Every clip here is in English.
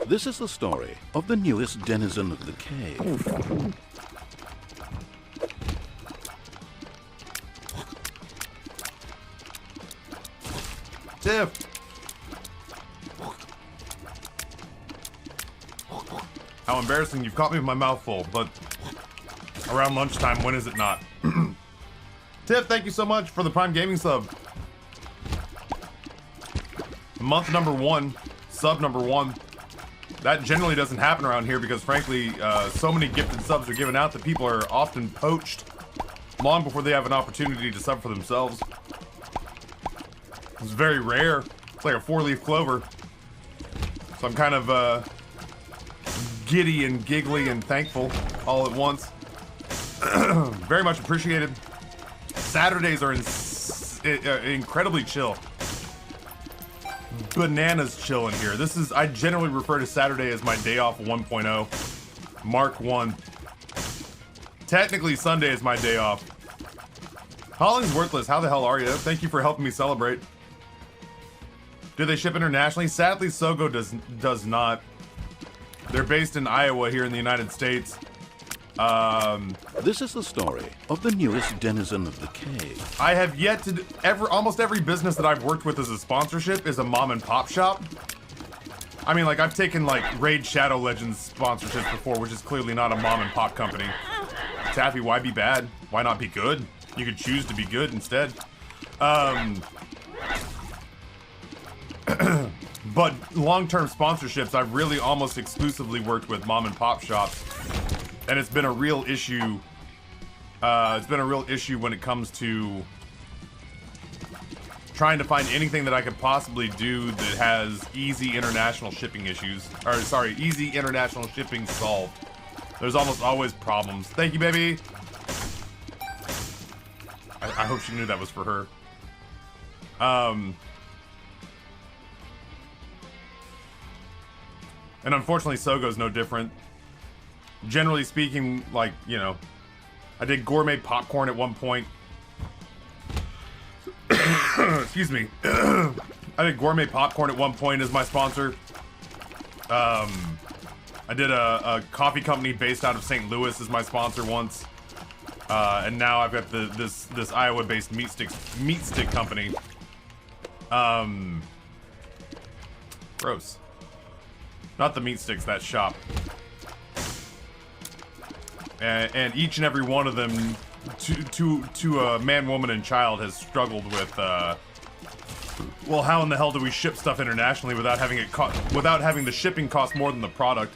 This is the story of the newest denizen of the cave. Tiff! How embarrassing, you've caught me with my mouth full, but around lunchtime, when is it not? Tiff, thank you so much for the Prime Gaming sub. Month number 1, sub number 1. That generally doesn't happen around here because, frankly, so many gifted subs are given out that people are often poached long before they have an opportunity to sub for themselves. It's very rare. It's like a 4-leaf clover. So I'm kind of giddy and giggly and thankful all at once. Very much appreciated. Saturdays are incredibly chill. Bananas chill in here. I generally refer to Saturday as my day off 1.0. Mark 1. Technically, Sunday is my day off. Holling's Worthless, how the hell are you? Thank you for helping me celebrate. Do they ship internationally? Sadly, Sogo does not. They're based in Iowa here in the United States. This is the story of the newest denizen of the cave. I have yet to almost every business that I've worked with as a sponsorship is a mom and pop shop. I mean, like, I've taken like Raid Shadow Legends sponsorships before, which is clearly not a mom and pop company. Taffy, why be bad? Why not be good? You could choose to be good instead. But long-term sponsorships, I've really almost exclusively worked with mom and pop shops. And it's been a real issue. It's been a real issue when it comes to trying to find anything that I could possibly do that has easy international shipping issues. Or, sorry, easy international shipping solved. There's almost always problems. Thank you, baby. I hope she knew that was for her. And unfortunately, Sogo's no different. Generally speaking, like, you know, I did gourmet popcorn at one point. Excuse me. I did gourmet popcorn at one point as my sponsor. I did a coffee company based out of St. Louis as my sponsor once. And now I've got this Iowa-based meat stick company. Gross. Not the meat sticks, that shop. And each and every one of them, to a man, woman, and child, has struggled with, well, how in the hell do we ship stuff internationally without having the shipping cost more than the product?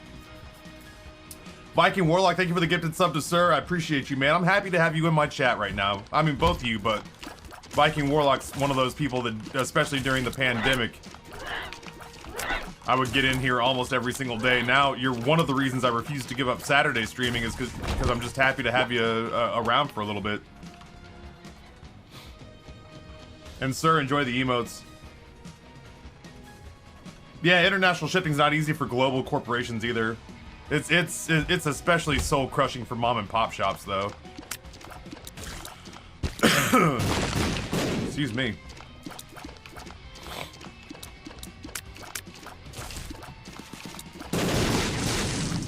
Viking Warlock, thank you for the gifted sub to Sir. I appreciate you, man. I'm happy to have you in my chat right now. I mean, both of you, but Viking Warlock's one of those people that, especially during the pandemic, I would get in here almost every single day. Now, you're one of the reasons I refuse to give up Saturday streaming is because I'm just happy to have you around for a little bit. And Sir, enjoy the emotes. Yeah, international shipping's not easy for global corporations either. It's especially soul crushing for mom and pop shops though. Excuse me.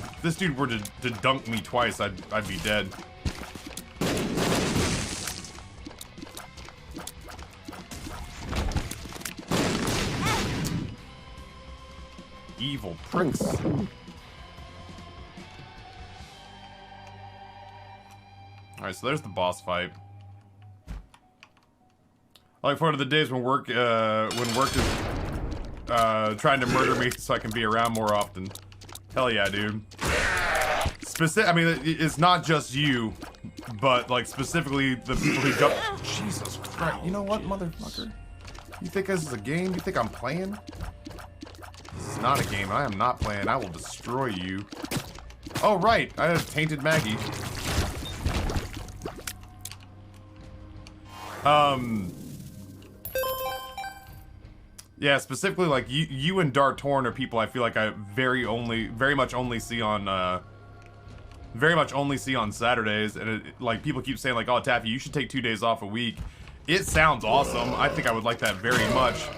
If this dude were to dunk me twice, I'd be dead. Evil pricks. Alright, so there's the boss fight. I look forward to the days when work is trying to murder me so I can be around more often. Hell yeah, dude. I mean, it's not just you, but like specifically the people who jump. Jesus Christ! You know what, motherfucker? You think this is a game? You think I'm playing? This is not a game. I am not playing. I will destroy you. Oh right, I have tainted Maggie. Yeah, specifically like you and Dartorn are people I feel like I very much only see on Saturdays, and like people keep saying like, oh Taffy, you should take 2 days off a week. It sounds awesome. I think I would like that very much.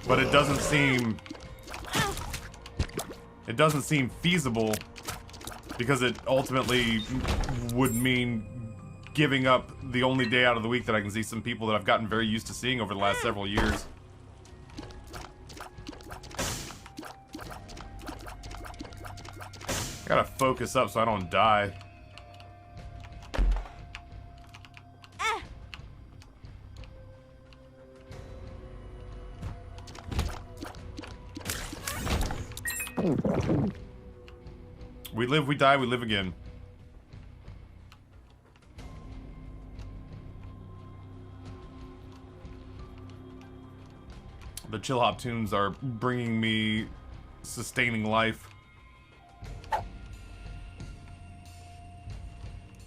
but it doesn't seem feasible because it ultimately would mean giving up the only day out of the week that I can see some people that I've gotten very used to seeing over the last several years. I gotta focus up so I don't die. We live, we die, we live again. The chill hop tunes are bringing me sustaining life.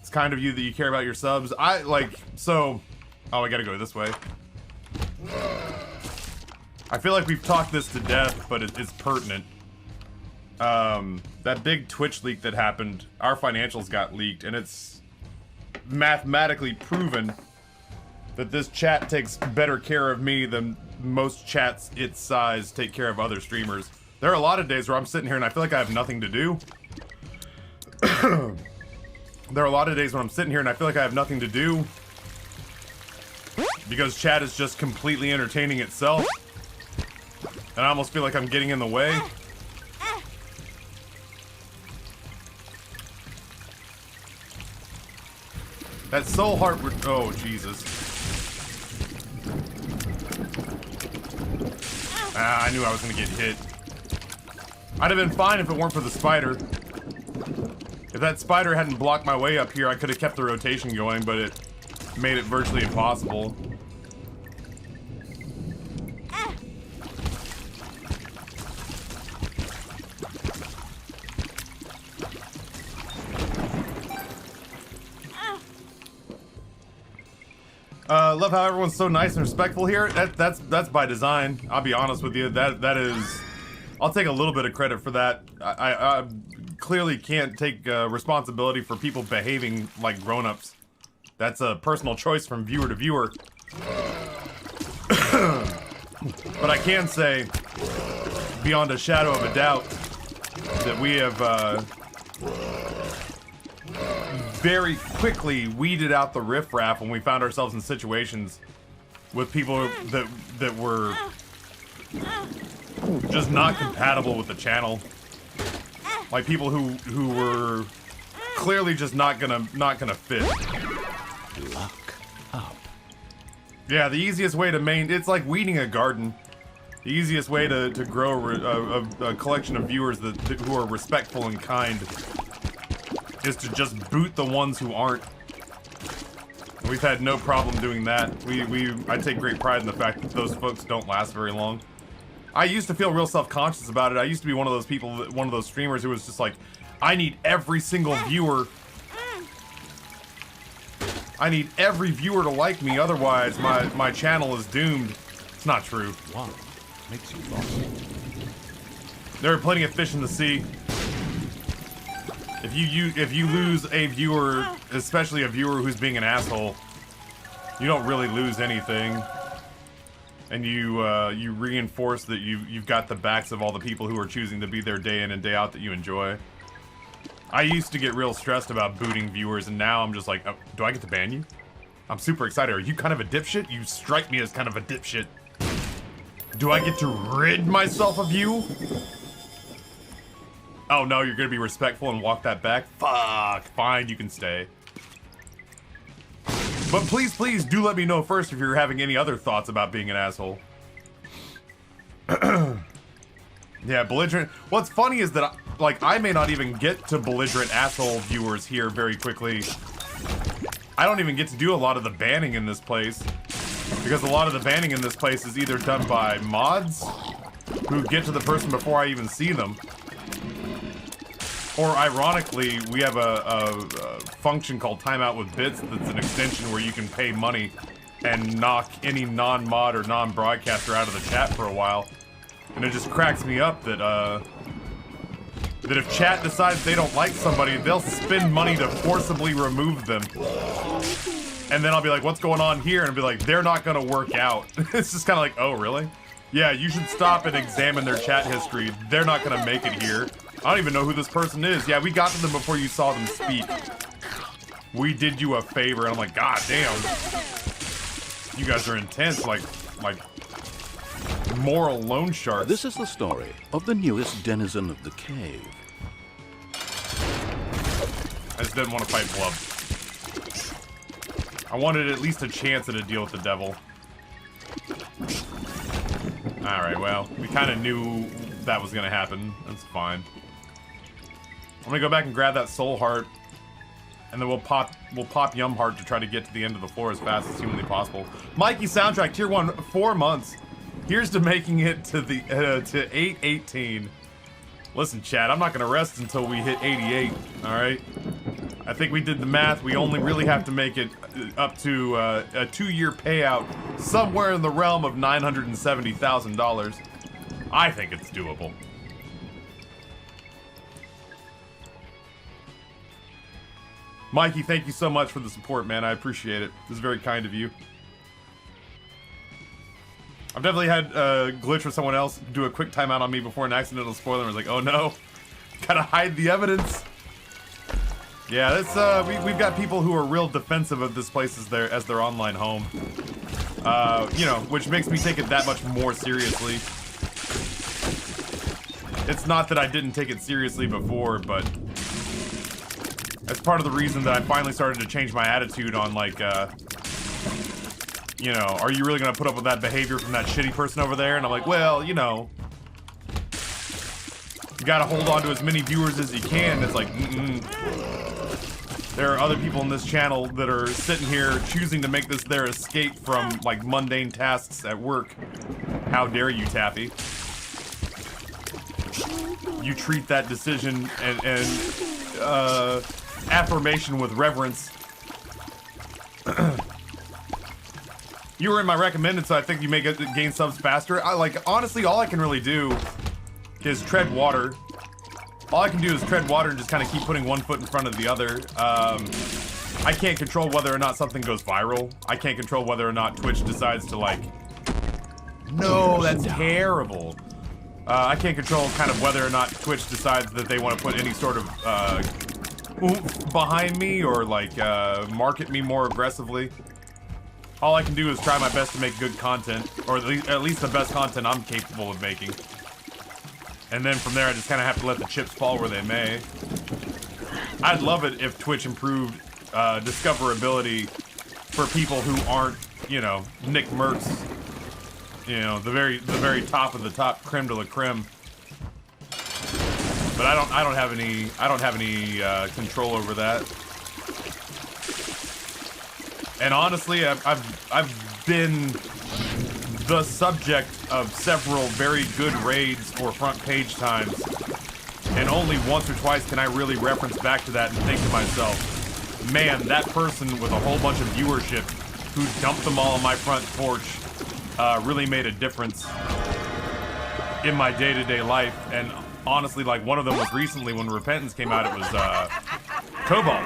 It's kind of you that you care about your subs. Oh, I gotta go this way. I feel like we've talked this to death, but it's pertinent. That big Twitch leak that happened, our financials got leaked, and it's mathematically proven that this chat takes better care of me than most chats its size take care of other streamers. There are a lot of days where I'm sitting here and I feel like I have nothing to do. There are a lot of days when I'm sitting here and I feel like I have nothing to do because chat is just completely entertaining itself. And I almost feel like I'm getting in the way. That's so hard. Oh, Jesus. I knew I was gonna get hit. I'd have been fine if it weren't for the spider. If that spider hadn't blocked my way up here, I could have kept the rotation going, but it made it virtually impossible. Love how everyone's so nice and respectful here. That's by design. I'll be honest with you. That is. I'll take a little bit of credit for that. I clearly can't take responsibility for people behaving like grown-ups. That's a personal choice from viewer to viewer. But I can say, beyond a shadow of a doubt, that we have very quickly weeded out the riffraff when we found ourselves in situations with people that were just not compatible with the channel. Like people who were clearly just not gonna fit. Luck up. Yeah, the easiest way to it's like weeding a garden. The easiest way to grow a collection of viewers who are respectful and kind is to just boot the ones who aren't. We've had no problem doing that. I take great pride in the fact that those folks don't last very long. I used to feel real self-conscious about it. I used to be one of those people, one of those streamers who was just like, I need every single viewer. I need every viewer to like me, otherwise my channel is doomed. It's not true. One makes you lost. There are plenty of fish in the sea. If you lose a viewer, especially a viewer who's being an asshole, you don't really lose anything. And you reinforce that you've got the backs of all the people who are choosing to be there day in and day out that you enjoy. I used to get real stressed about booting viewers, and now I'm just like, oh, do I get to ban you? I'm super excited. Are you kind of a dipshit? You strike me as kind of a dipshit. Do I get to rid myself of you? Oh no, you're gonna be respectful and walk that back? Fuck, fine, you can stay. But please, please do let me know first if you're having any other thoughts about being an asshole. Yeah, belligerent. What's funny is that, I may not even get to belligerent asshole viewers here very quickly. I don't even get to do a lot of the banning in this place. Because a lot of the banning in this place is either done by mods, who get to the person before I even see them. Or ironically, we have a function called Timeout with Bits that's an extension where you can pay money and knock any non-mod or non-broadcaster out of the chat for a while. And it just cracks me up that if chat decides they don't like somebody, they'll spend money to forcibly remove them. And then I'll be like, what's going on here? And I'll be like, they're not gonna work out. It's just kind of like, oh, really? Yeah, you should stop and examine their chat history. They're not gonna make it here. I don't even know who this person is. Yeah, we got to them before you saw them speak. We did you a favor, and I'm like, God damn. You guys are intense, like moral loan sharks. This is the story of the newest denizen of the cave. I just didn't want to fight Blub. I wanted at least a chance at a deal with the devil. Alright, well, we kind of knew that was going to happen. That's fine. I'm going to go back and grab that soul heart. And then we'll pop Yum Heart to try to get to the end of the floor as fast as humanly possible. Mikey soundtrack, tier 1, 4 months. Here's to making it to the to 818. Listen, Chad, I'm not gonna rest until we hit 88. All right. I think we did the math. We only really have to make it up to a 2-year payout somewhere in the realm of $970,000. I think it's doable. Mikey, thank you so much for the support, man. I appreciate it. This is very kind of you. I've definitely had a glitch with someone else do a quick timeout on me before an accidental spoiler. I was like, oh no, gotta hide the evidence. Yeah, that's we've got people who are real defensive of this place as their online home. You know, which makes me take it that much more seriously. It's not that I didn't take it seriously before, but that's part of the reason that I finally started to change my attitude on, like, you know, are you really gonna put up with that behavior from that shitty person over there? And I'm like, well, you know, you gotta hold on to as many viewers as you can. It's like, there are other people in this channel that are sitting here choosing to make this their escape from, like, mundane tasks at work. How dare you, Taffy? You treat that decision and affirmation with reverence. You were in my recommended, so I think you may gain subs faster. Honestly, all I can really do is tread water. All I can do is tread water and just kind of keep putting one foot in front of the other. I can't control whether or not something goes viral. I can't control whether or not Twitch decides to, like, no, that's terrible. I can't control kind of whether or not Twitch decides that they want to put any sort of oomph behind me or, like, market me more aggressively. All I can do is try my best to make good content, or at least the best content I'm capable of making. And then from there, I just kind of have to let the chips fall where they may. I'd love it if Twitch improved discoverability for people who aren't, you know, Nick Mertz. You know, the very top of the top, creme de la creme. But I don't have any control over that. And honestly, I've been the subject of several very good raids for front page times, and only once or twice can I really reference back to that and think to myself, man, that person with a whole bunch of viewership who dumped them all on my front porch really made a difference in my day-to-day life. And honestly, like, one of them was recently when Repentance came out. It was Cobalt.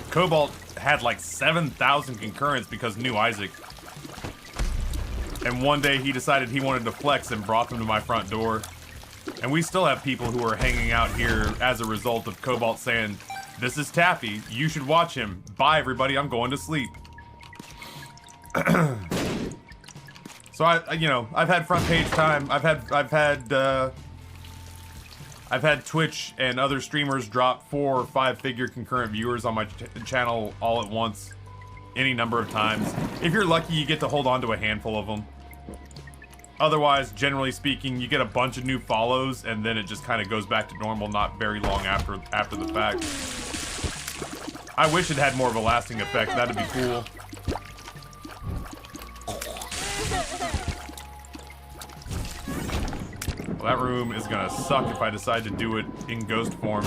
Cobalt had like 7,000 concurrents because knew Isaac. And one day he decided he wanted to flex and brought them to my front door. And we still have people who are hanging out here as a result of Cobalt saying, this is Taffy, you should watch him. Bye everybody, I'm going to sleep. So I've had front page time. I've had Twitch and other streamers drop 4 or 5 figure concurrent viewers on my channel all at once, any number of times. If you're lucky, you get to hold on to a handful of them. Otherwise, generally speaking, you get a bunch of new follows, and then it just kind of goes back to normal not very long after the fact. I wish it had more of a lasting effect. That'd be cool. Well, that room is gonna suck if I decide to do it in ghost form.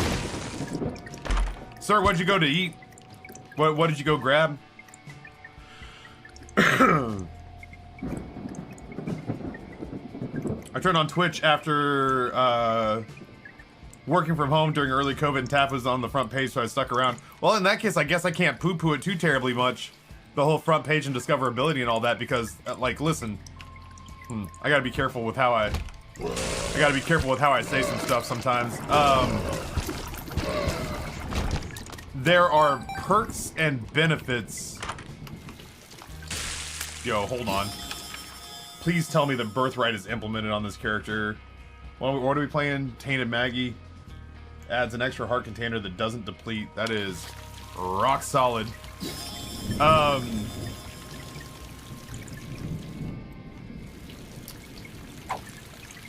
Sir, what'd you go to eat? What did you go grab? I turned on Twitch after working from home during early COVID, and Tap was on the front page, so I stuck around. Well, in that case, I guess I can't poo-poo it too terribly much. The whole front page and discoverability and all that, because, like, listen, I gotta be careful with how I say some stuff sometimes. There are perks and benefits. Yo, hold on. Please tell me that Birthright is implemented on this character. What are we playing? Tainted Maggie adds an extra heart container that doesn't deplete. That is rock solid.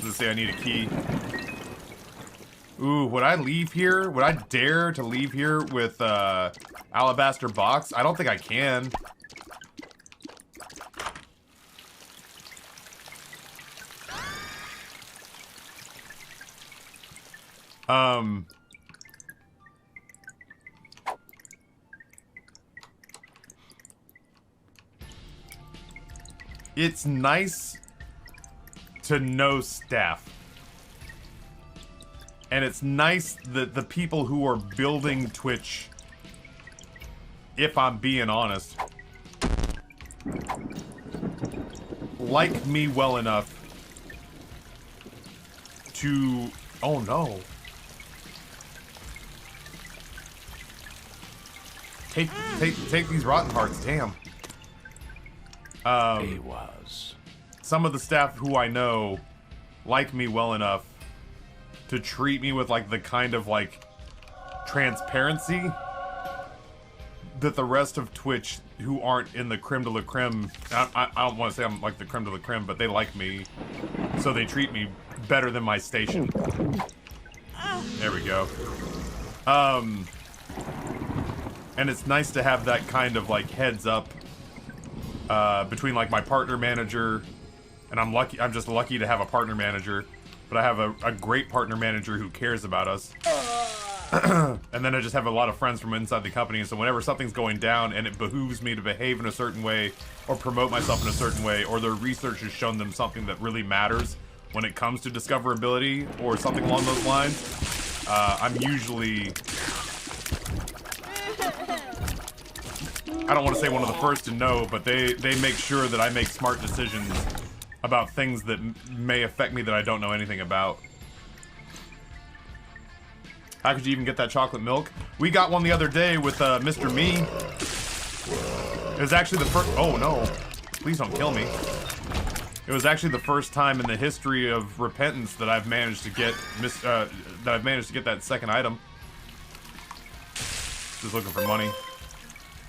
Let's say I need a key. Ooh, would I leave here? Would I dare to leave here with Alabaster Box? I don't think I can. It's nice to know staff. And it's nice that the people who are building Twitch, if I'm being honest, like me well enough to... Oh no. Take these rotten hearts, damn. He was. Some of the staff who I know like me well enough to treat me with like the kind of like transparency that the rest of Twitch who aren't in the creme de la creme, I don't want to say I'm like the creme de la creme, but they like me, so they treat me better than my station. There we go. And it's nice to have that kind of like heads up between like my partner manager, and I'm just lucky to have a partner manager, but I have a great partner manager who cares about us. And then I just have a lot of friends from inside the company, and so whenever something's going down and it behooves me to behave in a certain way or promote myself in a certain way, or their research has shown them something that really matters when it comes to discoverability or something along those lines, I'm usually... I don't want to say one of the first to know, but they make sure that I make smart decisions about things that may affect me that I don't know anything about. How could you even get that chocolate milk? We got one the other day with Mr. Me. It was actually the first... Oh no. Please don't kill me. It was actually the first time in the history of Repentance that I've managed to get that second item. Just looking for money.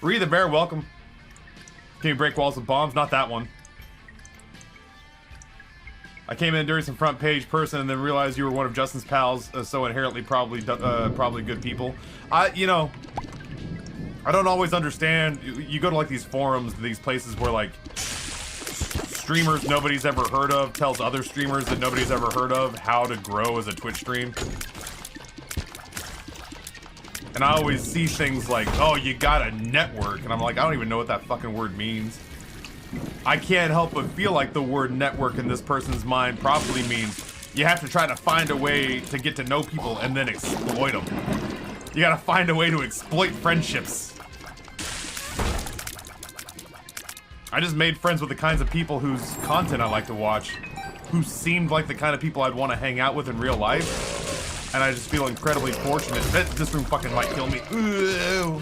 Ree the Bear, welcome. Can you break walls with bombs? Not that one. I came in during some front page person and then realized you were one of Justin's pals, so inherently probably good people. You know, I don't always understand. You go to like these forums, these places where like streamers nobody's ever heard of tells other streamers that nobody's ever heard of how to grow as a Twitch stream. And I always see things like, oh, you got a network. And I'm like, I don't even know what that fucking word means. I can't help but feel like the word network in this person's mind probably means you have to try to find a way to get to know people and then exploit them. You gotta find a way to exploit friendships. I just made friends with the kinds of people whose content I like to watch, who seemed like the kind of people I'd want to hang out with in real life. And I just feel incredibly fortunate. This room fucking might kill me. Ooh.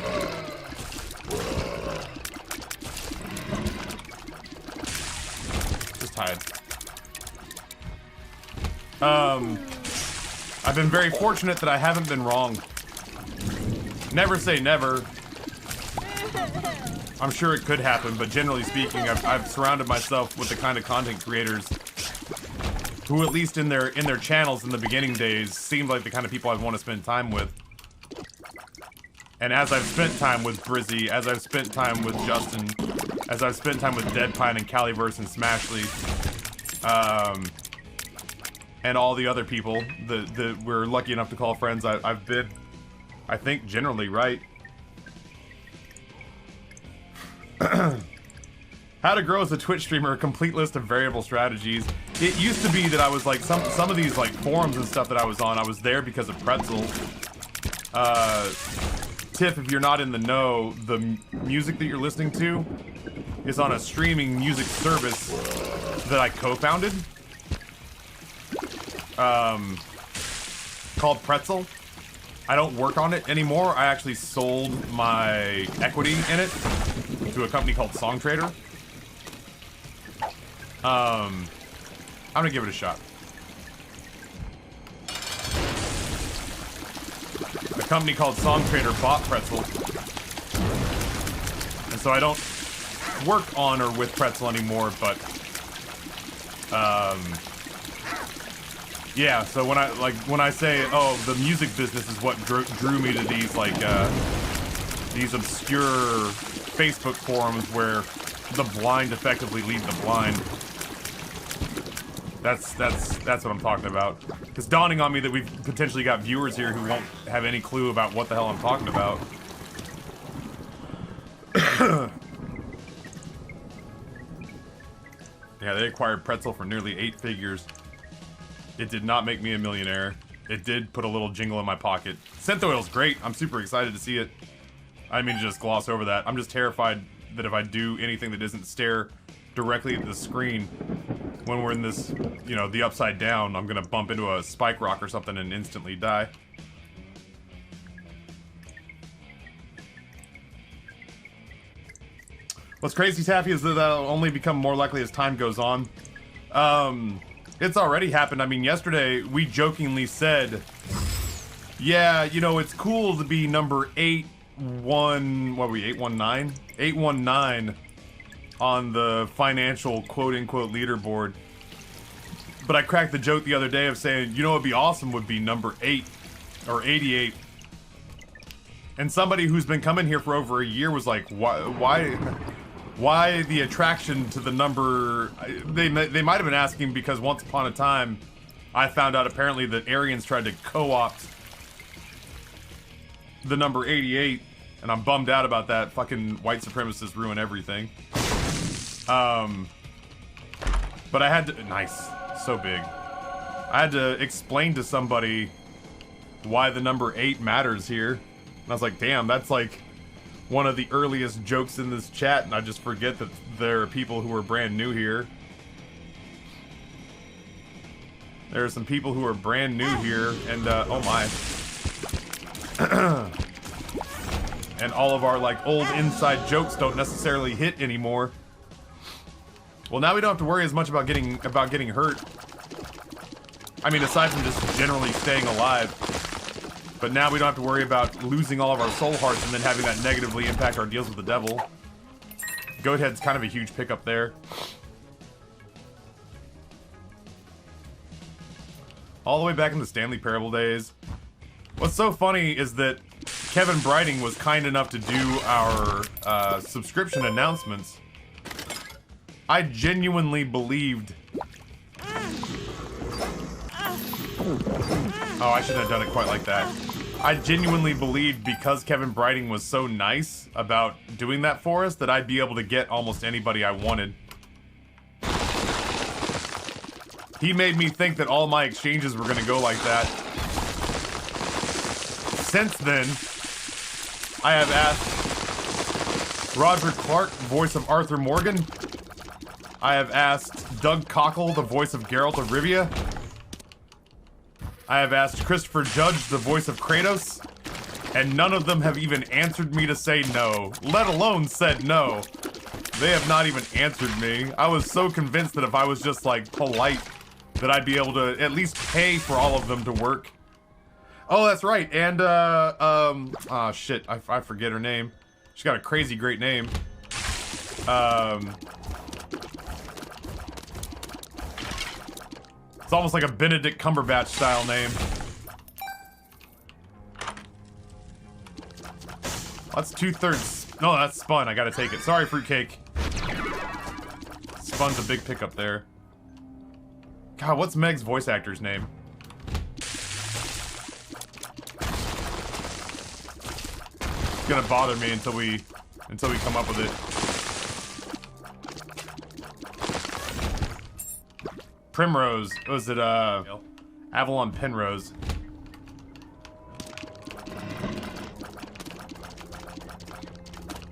Just hide. I've been very fortunate that I haven't been wrong. Never say never. I'm sure it could happen, but generally speaking, I've surrounded myself with the kind of content creators who, at least in their channels in the beginning days, seemed like the kind of people I'd want to spend time with. And as I've spent time with Brizzy, as I've spent time with Justin, as I've spent time with Deadpine and Caliverse and Smashly, and all the other people that we're lucky enough to call friends, I've been, I think, generally right. How to grow as a Twitch streamer, a complete list of variable strategies. It used to be that I was like, some of these like forums and stuff that I was on, I was there because of Pretzel. Tiff, if you're not in the know, the music that you're listening to is on a streaming music service that I co-founded, called Pretzel. I don't work on it anymore. I actually sold my equity in it to a company called Songtrader. I'm gonna give it a shot. A company called Songtrader bought Pretzel, and so I don't work on or with Pretzel anymore, but yeah, so when I say, oh, the music business is what drew me to these like these obscure Facebook forums where the blind effectively lead the blind. That's what I'm talking about. It's dawning on me that we've potentially got viewers here who won't have any clue about what the hell I'm talking about. Yeah, they acquired Pretzel for nearly 8 figures. It did not make me a millionaire. It did put a little jingle in my pocket. Synth Oil's great. I'm super excited to see it. I didn't mean to just gloss over that. I'm just terrified that if I do anything that doesn't stare directly at the screen when we're in this, you know, the upside down, I'm gonna bump into a spike rock or something and instantly die. What's crazy, Taffy, is that that'll only become more likely as time goes on. It's already happened. I mean, yesterday we jokingly said, yeah, you know, it's cool to be number 819 on the financial quote-unquote leaderboard. But I cracked the joke the other day of saying, you know what'd be awesome would be number 8 or 88. And somebody who's been coming here for over a year was like, why the attraction to the number? They might have been asking because once upon a time, I found out apparently that Aryans tried to co-opt the number 88, and I'm bummed out about that. Fucking white supremacists ruin everything. But I had to, nice, so big. I had to explain to somebody why the number 8 matters here. And I was like, damn, that's like one of the earliest jokes in this chat, and I just forget that there are people who are brand new here. There are some people who are brand new here, and oh my. And all of our like old inside jokes don't necessarily hit anymore. Well, now we don't have to worry as much about getting hurt. I mean, aside from just generally staying alive. But now we don't have to worry about losing all of our soul hearts and then having that negatively impact our deals with the devil. Goathead's kind of a huge pickup there. All the way back in the Stanley Parable days. What's so funny is that Kevin Brighting was kind enough to do our subscription announcements. I genuinely believed... Oh, I shouldn't have done it quite like that. I genuinely believed because Kevin Brighting was so nice about doing that for us that I'd be able to get almost anybody I wanted. He made me think that all my exchanges were gonna go like that. Since then, I have asked Roger Clark, voice of Arthur Morgan. I have asked Doug Cockle, the voice of Geralt of Rivia. I have asked Christopher Judge, the voice of Kratos, and none of them have even answered me to say no, let alone said no. They have not even answered me. I was so convinced that if I was just like polite, that I'd be able to at least pay for all of them to work. Oh, that's right, and oh shit, I forget her name. She's got a crazy great name. It's almost like a Benedict Cumberbatch style name. That's 2/3. No, that's Spun. I gotta take it. Sorry, Fruitcake. Spun's a big pickup there. God, what's Meg's voice actor's name? It's gonna bother me until we come up with it. Primrose. Was it Avalon Penrose?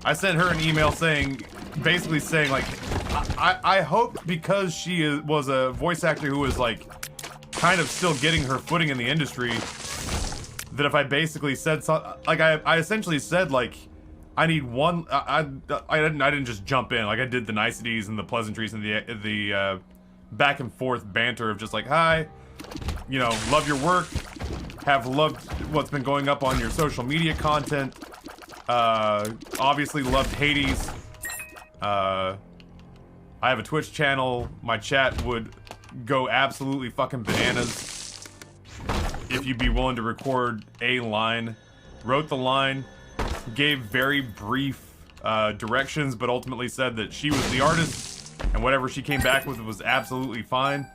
I sent her an email saying, basically saying like, I hope because she was a voice actor who was like kind of still getting her footing in the industry, that if I basically said something, like I essentially said like, I need one, I didn't just jump in, like I did the niceties and the pleasantries and the back and forth banter of just like, hi, you know, love your work, have loved what's been going up on your social media content, obviously loved Hades, I have a Twitch channel, my chat would go absolutely fucking bananas if you'd be willing to record a line, wrote the line, gave very brief directions, but ultimately said that she was the artist and whatever she came back with was absolutely fine.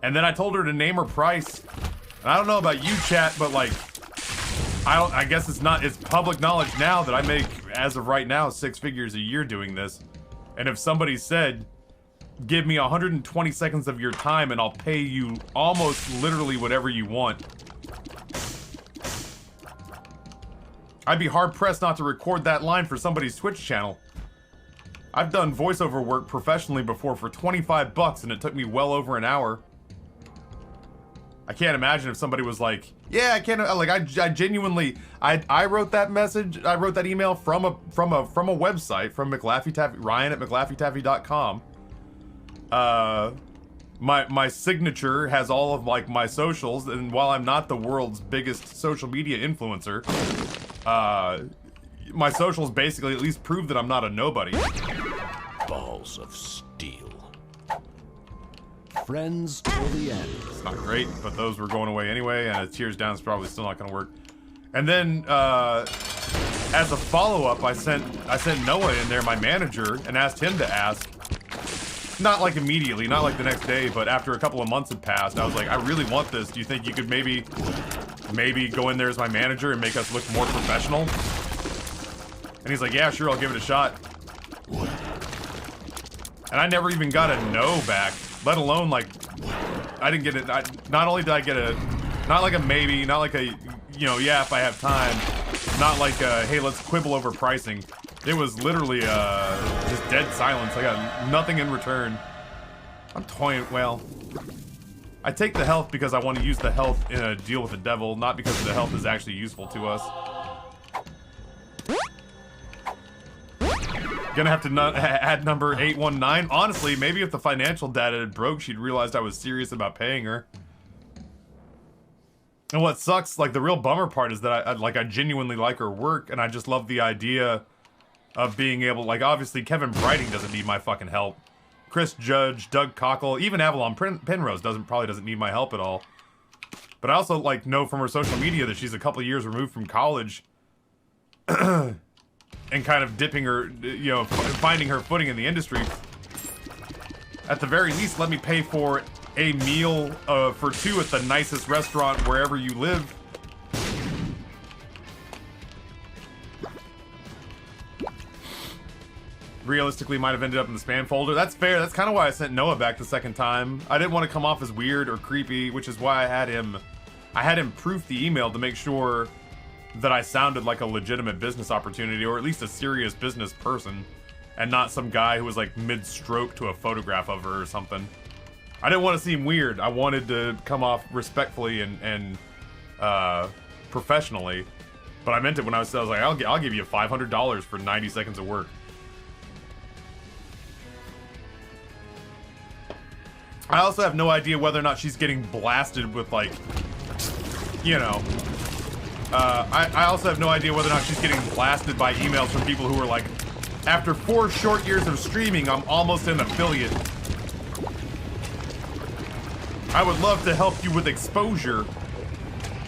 And then I told her to name her price. And I don't know about you, chat, but like, I guess it's public knowledge now that I make, as of right now, 6 figures a year doing this. And if somebody said, give me 120 seconds of your time and I'll pay you almost literally whatever you want, I'd be hard-pressed not to record that line for somebody's Twitch channel. I've done voiceover work professionally before for 25 bucks and it took me well over an hour. I can't imagine if somebody was like, yeah, I can't, like, I genuinely, I wrote that message, I wrote that email from a website, from McLaffy Taffy, Ryan at McLaffyTaffy.com. My signature has all of like my socials, and while I'm not the world's biggest social media influencer, my socials basically at least prove that I'm not a nobody. Balls of steel. Friends till the end. It's not great, but those were going away anyway, and a tears down is probably still not going to work. And then, as a follow-up, I sent Noah in there, my manager, and asked him to ask. Not like immediately, not like the next day, but after a couple of months had passed, I was like, I really want this. Do you think you could maybe go in there as my manager and make us look more professional? And he's like, yeah, sure, I'll give it a shot. And I never even got a no back, let alone like, I didn't get it. Not only did I get not like a maybe, not like a, you know, yeah, if I have time, not like a, hey, let's quibble over pricing. It was literally just dead silence. I got nothing in return. I'm toying, well, I take the health because I want to use the health in a deal with the devil, not because the health is actually useful to us. Gonna have to add number 819. Honestly, maybe if the financial data had broke, she'd realized I was serious about paying her. And what sucks, like the real bummer part is that I genuinely like her work, and I just love the idea of being able, like, obviously Kevin Brighting doesn't need my fucking help. Chris Judge, Doug Cockle, even Avalon Penrose probably doesn't need my help at all. But I also, like, know from her social media that she's a couple of years removed from college. And kind of dipping her, you know, finding her footing in the industry. At the very least, let me pay for a meal for 2 at the nicest restaurant wherever you live. Realistically, might have ended up in the spam folder. That's fair. That's kind of why I sent Noah back the second time. I didn't want to come off as weird or creepy, which is why I had him proof the email to make sure that I sounded like a legitimate business opportunity, or at least a serious business person, and not some guy who was like mid-stroke to a photograph of her or something. I didn't want to seem weird. I wanted to come off respectfully and professionally, but I meant it when I was like, I'll give you $500 for 90 seconds of work. I also have no idea whether or not she's getting blasted with, like, you know, I also have no idea whether or not she's getting blasted by emails from people who are like, after 4 short years of streaming, I'm almost an affiliate. I would love to help you with exposure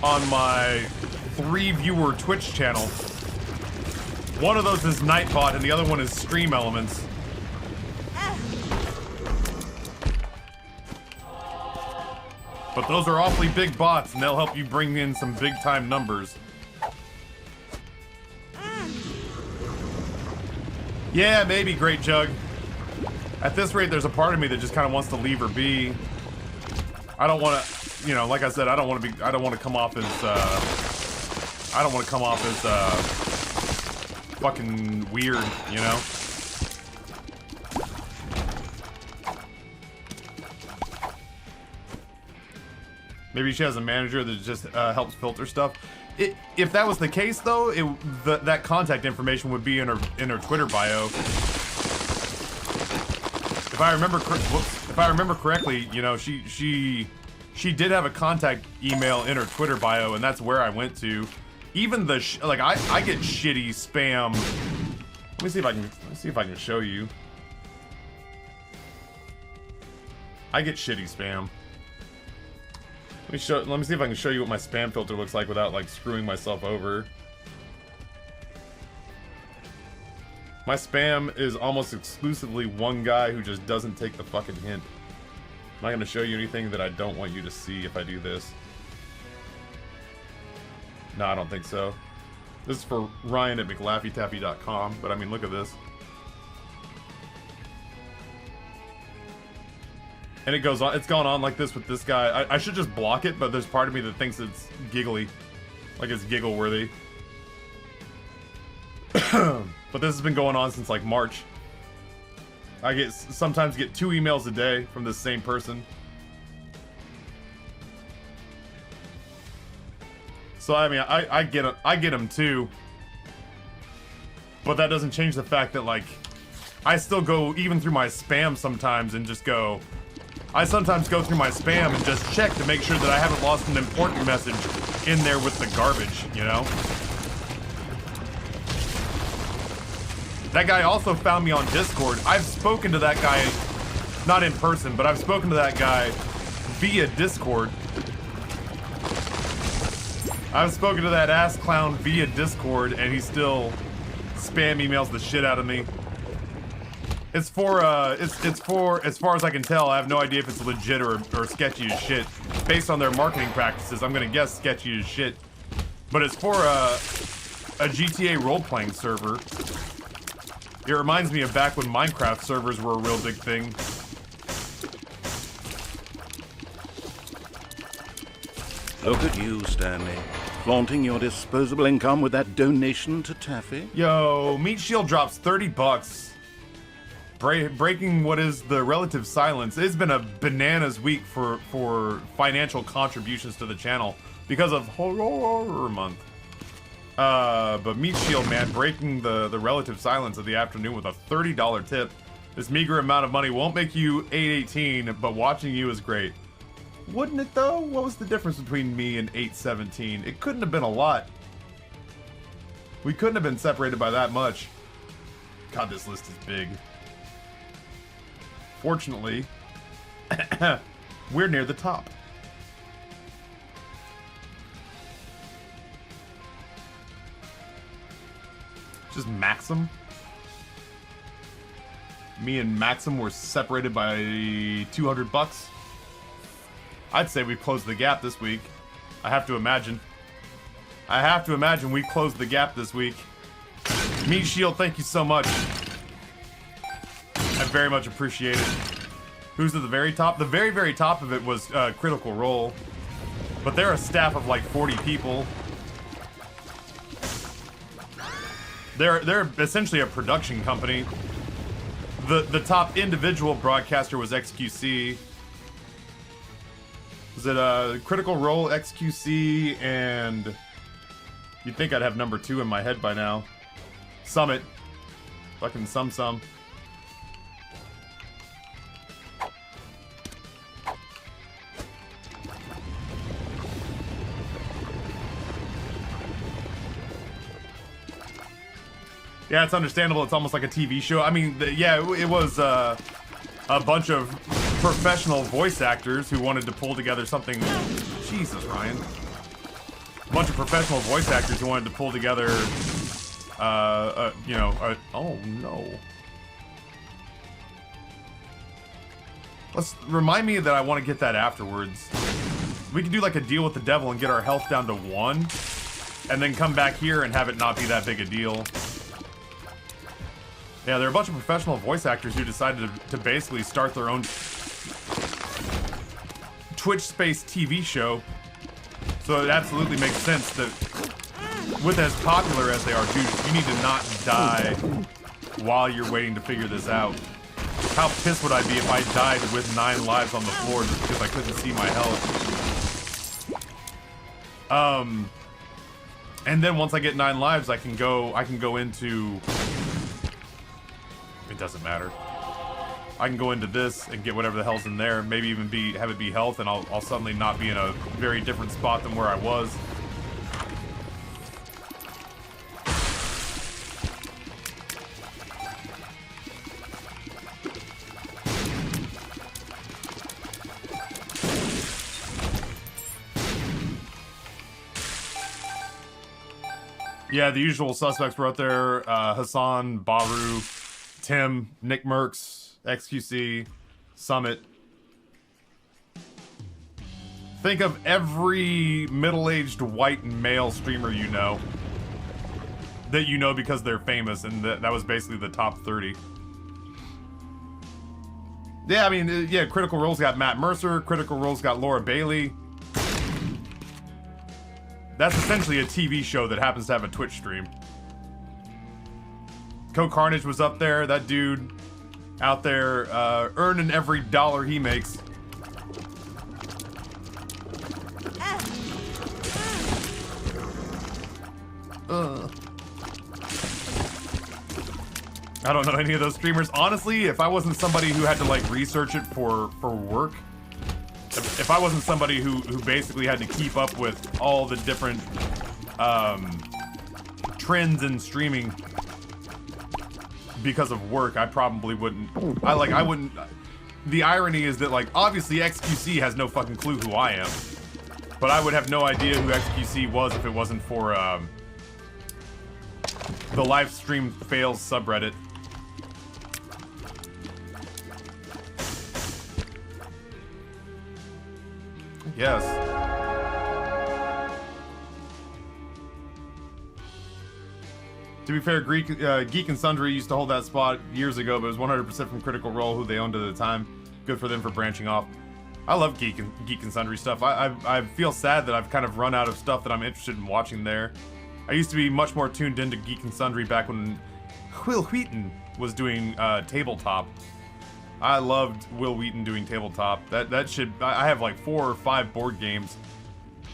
on my 3-viewer Twitch channel. One of those is Nightbot and the other one is Stream Elements. But those are awfully big bots, and they'll help you bring in some big-time numbers. Yeah, maybe, Great Jug. At this rate, there's a part of me that just kind of wants to leave her be. I don't want to, you know, like I said, I don't want to come off as, fucking weird, you know? Maybe she has a manager that just helps filter stuff. If that was the case, though, that contact information would be in her Twitter bio. If I remember correctly, you know, she did have a contact email in her Twitter bio, and that's where I went to. Even the like, I get shitty spam. Let me see if I can show you. I get shitty spam. Let me see if I can show you what my spam filter looks like without like screwing myself over. My spam is almost exclusively one guy who just doesn't take the fucking hint. I'm not gonna show you anything that I don't want you to see if I do this. No, I don't think so. This is for Ryan at McLaffyTaffy.com, but I mean, look at this. And it goes on. It's gone on like this with this guy. I should just block it, but there's part of me that thinks it's giggly, like it's giggle worthy. But this has been going on since like March. I sometimes get 2 emails a day from this same person. So I mean, I get them too. But that doesn't change the fact that like I still go even through my spam sometimes and just go. I sometimes go through my spam and just check to make sure that I haven't lost an important message in there with the garbage, you know? That guy also found me on Discord. I've spoken to that guy, not in person, but I've spoken to that guy via Discord. I've spoken to that ass clown via Discord, and he still spam emails the shit out of me. It's for, as far as I can tell, I have no idea if it's legit or sketchy as shit. Based on their marketing practices, I'm gonna guess sketchy as shit. But it's for, a GTA role-playing server. It reminds me of back when Minecraft servers were a real big thing. Look at you, Stanley. Flaunting your disposable income with that donation to Taffy. Yo, Meat Shield drops 30 bucks. Breaking what is the relative silence. It's been a bananas week for financial contributions to the channel because of Horror Month. But Meat Shield, man, breaking the relative silence of the afternoon with a $30 tip. This meager amount of money won't make you 818, but watching you is great. Wouldn't it though? What was the difference between me and 817? It couldn't have been a lot. We couldn't have been separated by that much. God, this list is big. Fortunately, we're near the top. Just Maxim. Me and Maxim were separated by 200 bucks. I'd say we closed the gap this week. I have to imagine. We closed the gap this week. Meat Shield, thank you so much. I very much appreciate it. Who's at the very top? The very, very top of it was Critical Role. But they're a staff of like 40 people. They're essentially a production company. The top individual broadcaster was XQC. Was it Critical Role, XQC, and you'd think I'd have number 2 in my head by now. Summit. Fucking Sum. Yeah, it's understandable. It's almost like a TV show. I mean, yeah, it was a bunch of professional voice actors who wanted to pull together something. Jesus, Ryan. A bunch of professional voice actors who wanted to pull together, you know, oh no. Let's remind me that I want to get that afterwards. We could do like a deal with the devil and get our health down to 1, and then come back here and have it not be that big a deal. Yeah, there are a bunch of professional voice actors who decided to basically start their own Twitch space TV show. So it absolutely makes sense that with as popular as they are, dude, you need to not die while you're waiting to figure this out. How pissed would I be if I died with 9 lives on the floor just because I couldn't see my health? And then once I get 9 lives, I can go into, it doesn't matter. I can go into this and get whatever the hell's in there, maybe even have it be health, and I'll suddenly not be in a very different spot than where I was. Yeah, the usual suspects were out there. Hassan, Baru, Tim, Nick Merckx, XQC, Summit. Think of every middle-aged white male streamer you know. That you know because they're famous, and that was basically the top 30. Yeah, I mean, yeah, Critical Role's got Matt Mercer, Critical Role's got Laura Bailey. That's essentially a TV show that happens to have a Twitch stream. Co Carnage was up there, that dude out there earning every dollar he makes. I don't know any of those streamers. Honestly, if I wasn't somebody who had to like research it for work, if I wasn't somebody who basically had to keep up with all the different trends in streaming because of work, I probably wouldn't. I wouldn't. The irony is that, like, obviously XQC has no fucking clue who I am, but I would have no idea who XQC was if it wasn't for the live stream fails subreddit. Yes. To be fair, Geek and Sundry used to hold that spot years ago, but it was 100% from Critical Role, who they owned at the time. Good for them for branching off. I love Geek and Sundry stuff. I feel sad that I've kind of run out of stuff that I'm interested in watching there. I used to be much more tuned into Geek and Sundry back when Will Wheaton was doing tabletop. I loved Will Wheaton doing tabletop. That shit. I have like 4 or 5 board games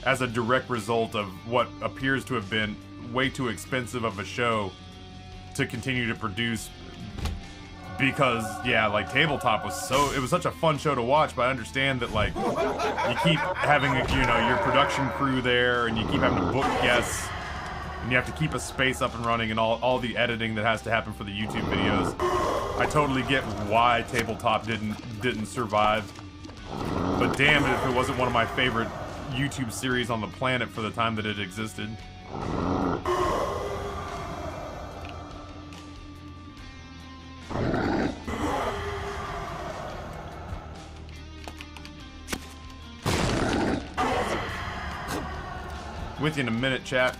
as a direct result of what appears to have been way too expensive of a show to continue to produce, because yeah, like tabletop was it was such a fun show to watch. But I understand that, like, you keep having, you know, your production crew there, and you keep having to book guests, and you have to keep a space up and running, and all the editing that has to happen for the YouTube videos. I totally get why tabletop didn't survive, but damn it if it wasn't one of my favorite YouTube series on the planet for the time that it existed. With you in a minute, chat.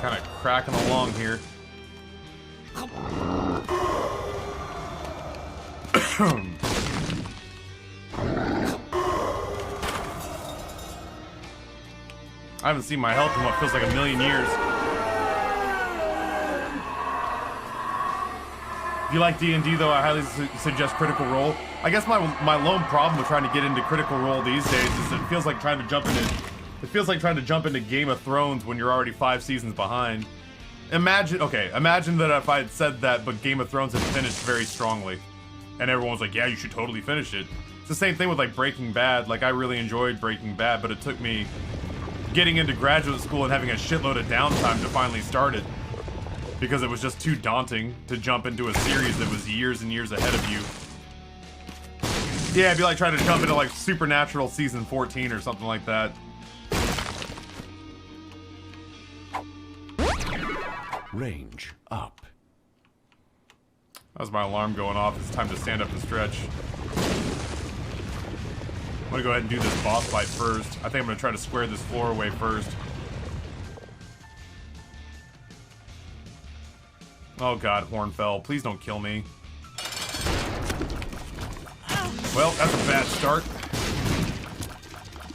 Kind of cracking along here. I haven't seen my health in what feels like a million years. If you like D&D though, I highly suggest Critical Role. I guess my lone problem with trying to get into Critical Role these days is that it feels like trying to jump into Game of Thrones when you're already 5 seasons behind. Imagine that if I had said that, but Game of Thrones had finished very strongly, and everyone was like, yeah, you should totally finish it. It's the same thing with like Breaking Bad. Like, I really enjoyed Breaking Bad, but it took me getting into graduate school and having a shitload of downtime to finally start it, because it was just too daunting to jump into a series that was years and years ahead of you. Yeah, it'd be like trying to jump into like Supernatural season 14 or something like that. Range up. That was my alarm going off. It's time to stand up and stretch. I'm gonna go ahead and do this boss fight first. I think I'm gonna try to square this floor away first. Oh god, Hornfell, please don't kill me. Well, that's a bad start.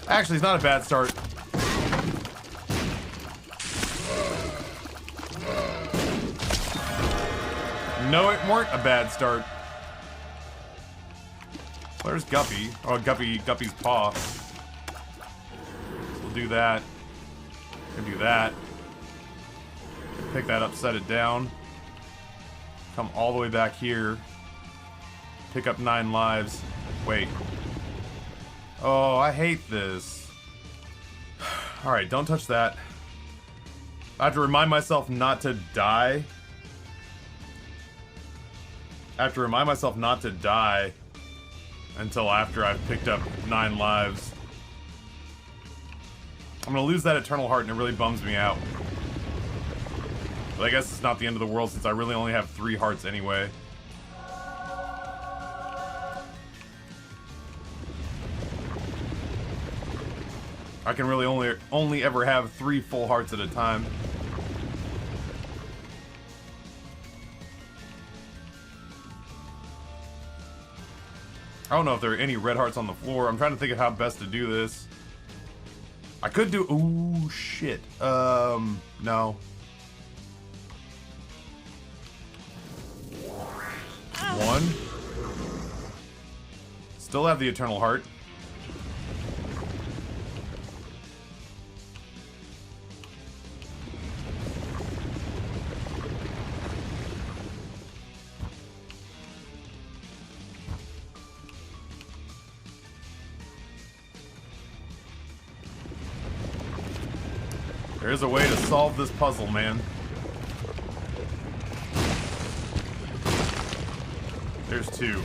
Actually, it's not a bad start. No, it weren't a bad start. Where's Guppy? Oh, Guppy's paw. So we'll do that. We'll do that. Pick that up, set it down. Come all the way back here. Pick up 9 lives. Wait. Oh, I hate this. Alright, don't touch that. I have to remind myself not to die. I have to remind myself not to die until after I've picked up 9 lives. I'm gonna lose that Eternal Heart and it really bums me out. But I guess it's not the end of the world since I really only have 3 hearts anyway. I can really only ever have 3 full hearts at a time. I don't know if there are any red hearts on the floor. I'm trying to think of how best to do this. I could do... Ooh, shit. No. 1. Still have the Eternal Heart. There is a way to solve this puzzle, man. There's 2.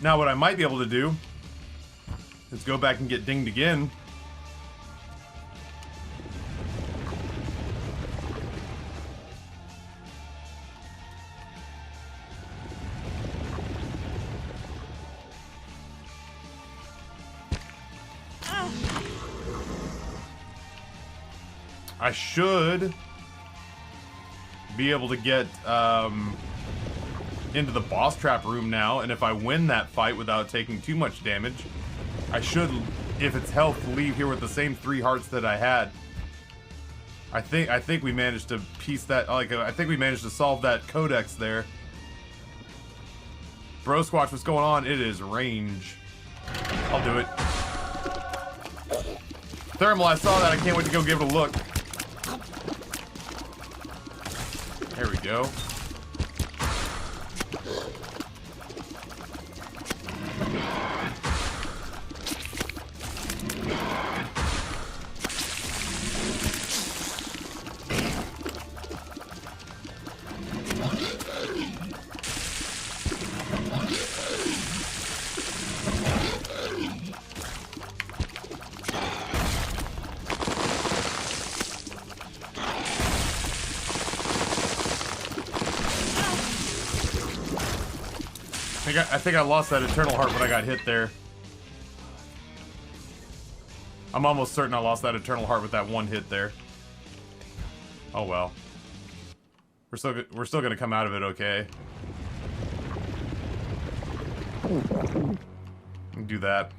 Now what I might be able to do is go back and get dinged again. I should be able to get into the boss trap room now, and if I win that fight without taking too much damage, I should, if it's health, leave here with the same 3 hearts that I had. I think we managed to piece that, like, I think we managed to solve that codex there. Bro Squatch, what's going on? It is range. I'll do it. Thermal, I saw that. I can't wait to go give it a look. There we go. I think I lost that Eternal Heart when I got hit there. I'm almost certain I lost that Eternal Heart with that one hit there. Oh well. We're still gonna come out of it okay. Do that.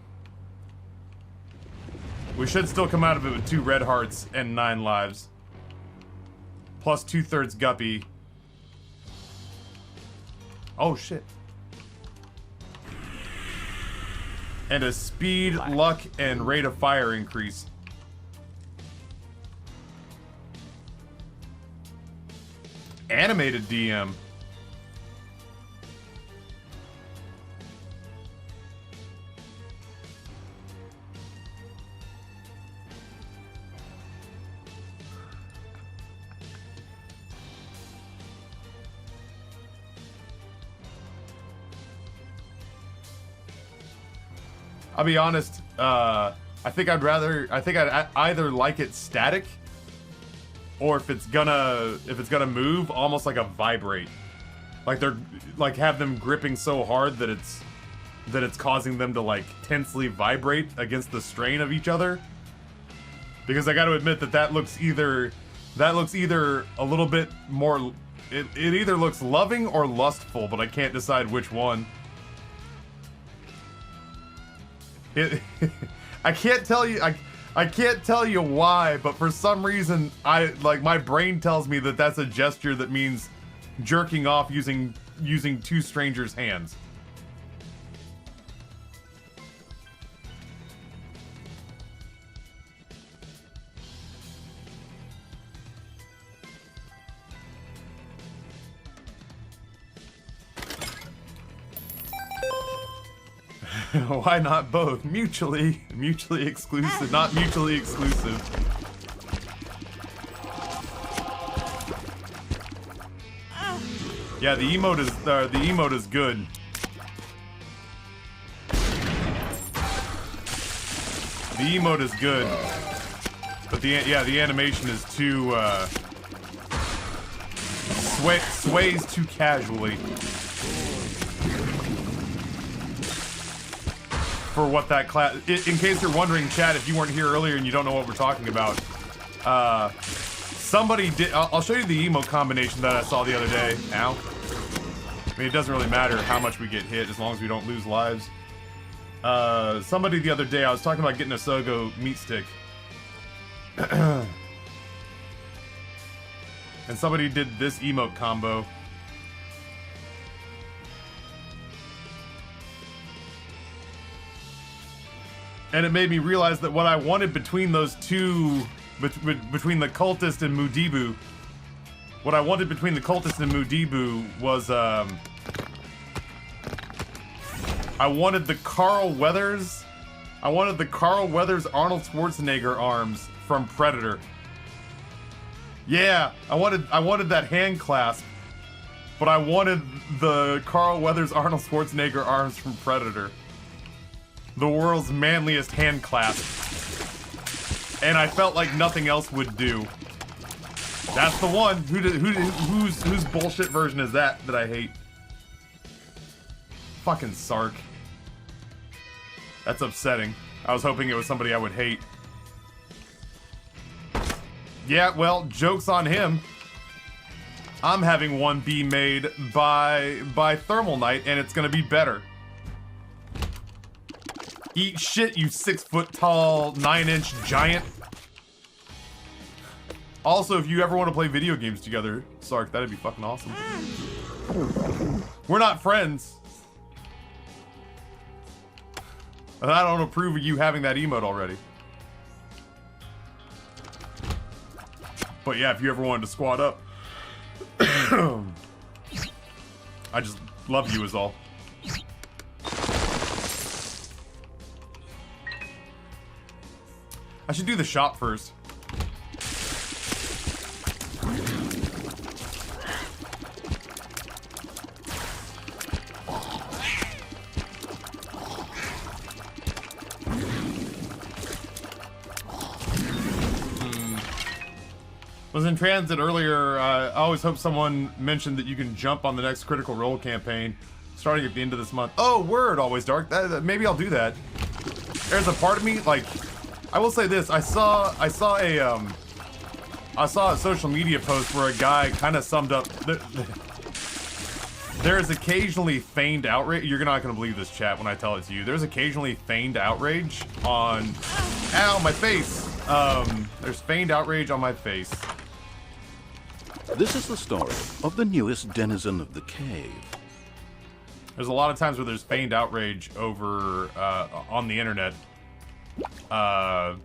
We should still come out of it with 2 red hearts and 9 lives. Plus 2/3 Guppy. Oh shit. And a speed, luck, and rate of fire increase. Animated DM. I'll be honest, I think I'd either like it static, or if it's gonna move, almost like a vibrate. Like they're, like, have them gripping so hard that it's causing them to, like, tensely vibrate against the strain of each other. Because I got to admit that looks either a little bit more. It either looks loving or lustful, but I can't decide which one. I can't tell you. I can't tell you why, but for some reason, my brain tells me that that's a gesture that means jerking off using two strangers' hands. Why not both? Mutually exclusive, not mutually exclusive. Yeah, the emote is good. The emote is good, but the animation is too sways too casually. For what that class, in case you're wondering, chat, if you weren't here earlier and you don't know what we're talking about, somebody did. I'll show you the emote combination that I saw the other day. Ow. I mean, it doesn't really matter how much we get hit as long as we don't lose lives. Somebody the other day, I was talking about getting a Sogo meat stick, and somebody did this emote combo. And it made me realize that what I wanted between those two, between the cultist and Mudibu, what I wanted between the cultist and Mudibu was, I wanted the Carl Weathers Arnold Schwarzenegger arms from Predator. Yeah, I wanted that hand clasp, but I wanted the Carl Weathers Arnold Schwarzenegger arms from Predator. The world's manliest hand clasp. And I felt like nothing else would do. That's the one. Whose bullshit version is that I hate? Fucking Sark. That's upsetting. I was hoping it was somebody I would hate. Yeah, well, joke's on him. I'm having one be made by Thermal Knight, and it's gonna be better. Eat shit, you 6 foot tall, 9-inch giant. Also, if you ever want to play video games together, Sark, that'd be fucking awesome. We're not friends. And I don't approve of you having that emote already. But yeah, if you ever wanted to squad up. I just love you is all. I should do the shop first. Was in transit earlier. I always hope someone mentioned that you can jump on the next Critical Role campaign starting at the end of this month. Oh, word, Always Dark. Maybe I'll do that. There's a part of me, like, I will say this. I saw a social media post where a guy kind of summed up. There is occasionally feigned outrage. You're not going to believe this, chat, when I tell it to you. There's occasionally feigned outrage on... Ow, my face! There's feigned outrage on my face. This is the story of the newest denizen of the cave. There's a lot of times where there's feigned outrage over, on the internet. And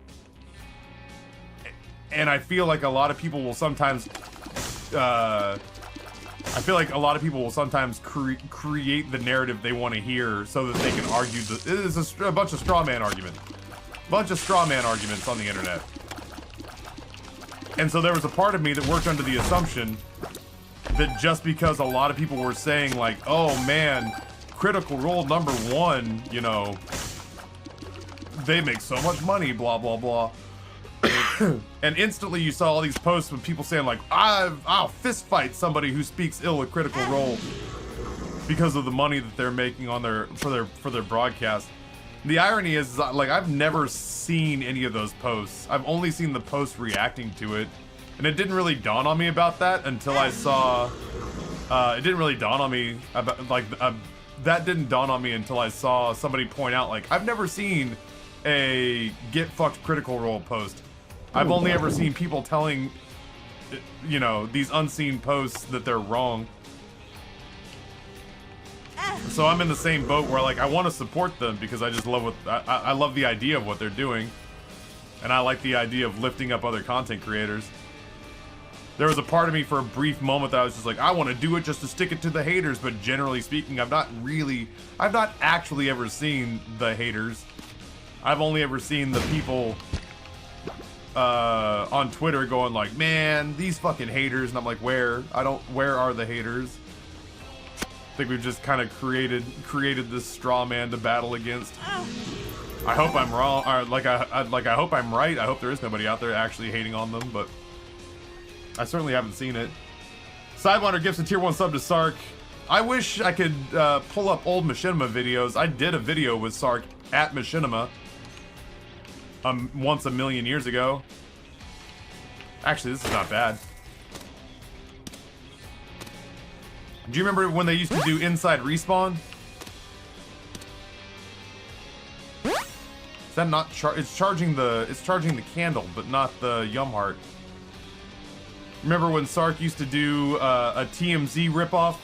I feel like a lot of people will sometimes, create the narrative they want to hear so that they can argue. It is a bunch of straw man arguments. Bunch of straw man arguments on the internet. And so there was a part of me that worked under the assumption that just because a lot of people were saying like, oh man, Critical Role #1, you know, they make so much money, blah, blah, blah. And instantly you saw all these posts with people saying like, I'll fist fight somebody who speaks ill of Critical Role because of the money that they're making on for their broadcast. The irony is, like, I've never seen any of those posts. I've only seen the post reacting to it. And it didn't really dawn on me about that until I saw... it didn't really dawn on me about, like, that didn't dawn on me until I saw somebody point out, like, I've never seen a get fucked Critical Role post. I've only ever seen people telling, you know, these unseen posts that they're wrong. So I'm in the same boat where, like, I want to support them because I just love what I love the idea of what they're doing, and I like the idea of lifting up other content creators. There was a part of me for a brief moment that I was just like, I want to do it just to stick it to the haters, but generally speaking, I've not actually ever seen the haters. I've only ever seen the people on Twitter going like, man, these fucking haters, and I'm like, where are the haters? I think we've just kind of created this straw man to battle against. I hope I'm wrong, or I hope I'm right. I hope there is nobody out there actually hating on them, but I certainly haven't seen it. Sidewinder gifts a tier 1 sub to Sark. I wish I could pull up old Machinima videos. I did a video with Sark at Machinima once a million years ago. Actually, this is not bad. Do you remember when they used to do Inside Respawn? Is that not it's charging the candle, but not the Yum Heart. Remember when Sark used to do a TMZ ripoff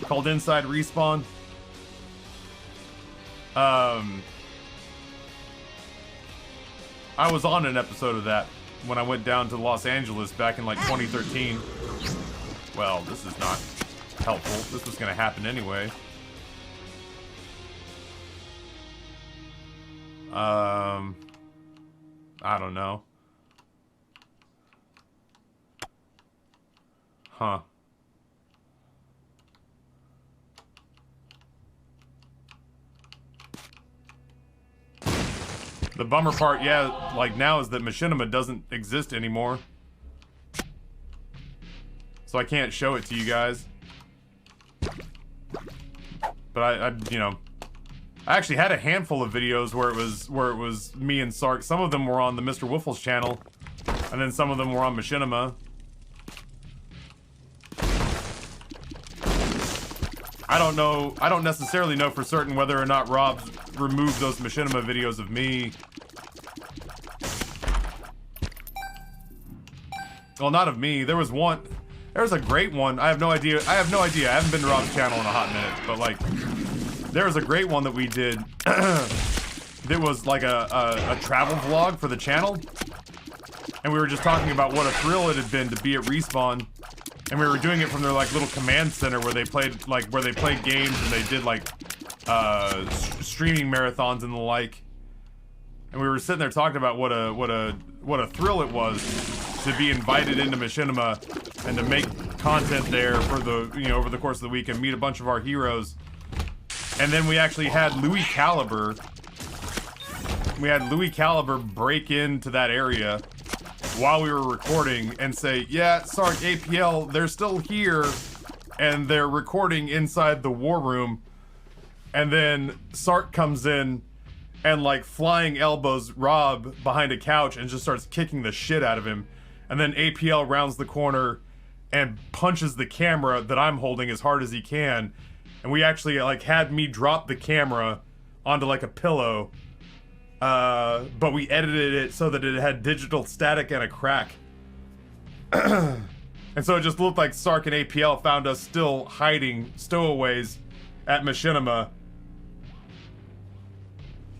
called Inside Respawn? I was on an episode of that when I went down to Los Angeles back in like 2013. Well, this is not helpful. This was gonna happen anyway. I don't know. Huh. The bummer part, yeah, like now is that Machinima doesn't exist anymore. So I can't show it to you guys. But I you know, I actually had a handful of videos where it was me and Sark. Some of them were on the Mr. Wiffles channel, and then some of them were on Machinima. I don't know. I don't necessarily know for certain whether or not Rob removed those Machinima videos of me. Well, not of me. There was one. There was a great one. I have no idea. I haven't been to Rob's channel in a hot minute, but like, there was a great one that we did. It was like a travel vlog for the channel, and we were just talking about what a thrill it had been to be at Respawn. And we were doing it from their like little command center where they played games and they did like streaming marathons and the like. And we were sitting there talking about what a thrill it was to be invited into Machinima and to make content there for the over the course of the week and meet a bunch of our heroes. And then we actually had Louis Caliber. We had Louis Caliber break into that area while we were recording and say, yeah, Sark, APL, they're still here, and they're recording inside the war room. And then Sark comes in and like flying elbows Rob behind a couch and just starts kicking the shit out of him. And then APL rounds the corner and punches the camera that I'm holding as hard as he can. And we actually like had me drop the camera onto like a pillow. But we edited it so that it had digital static and a crack. And so it just looked like Sark and APL found us still hiding stowaways at Machinima.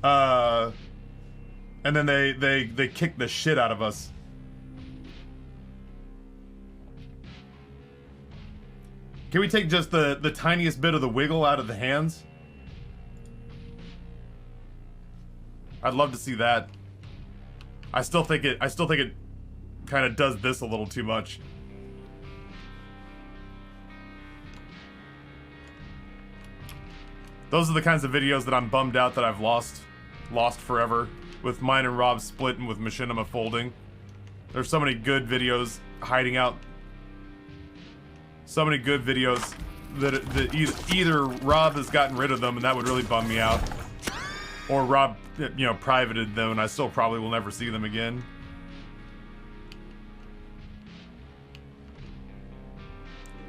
And then they kicked the shit out of us. Can we take just the tiniest bit of the wiggle out of the hands? I'd love to see that. I still think it kind of does this a little too much. Those are the kinds of videos that I'm bummed out that I've lost forever, with mine and Rob split and with Machinima folding. There's so many good videos hiding out. So many good videos that either Rob has gotten rid of them, and that would really bum me out. Or Rob, you know, privated them, and I still probably will never see them again.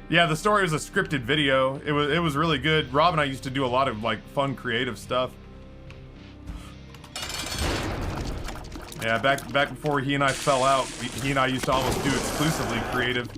Yeah, the story was a scripted video. It was really good. Rob and I used to do a lot of like fun creative stuff. Yeah, back before he and I fell out, he and I used to almost do exclusively creative.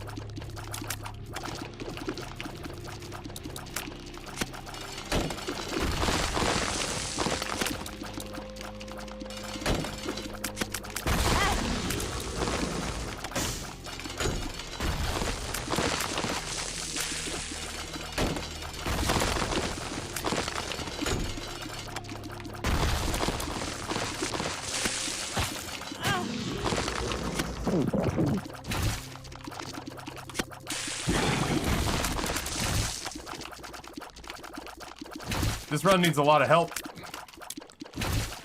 This run needs a lot of help.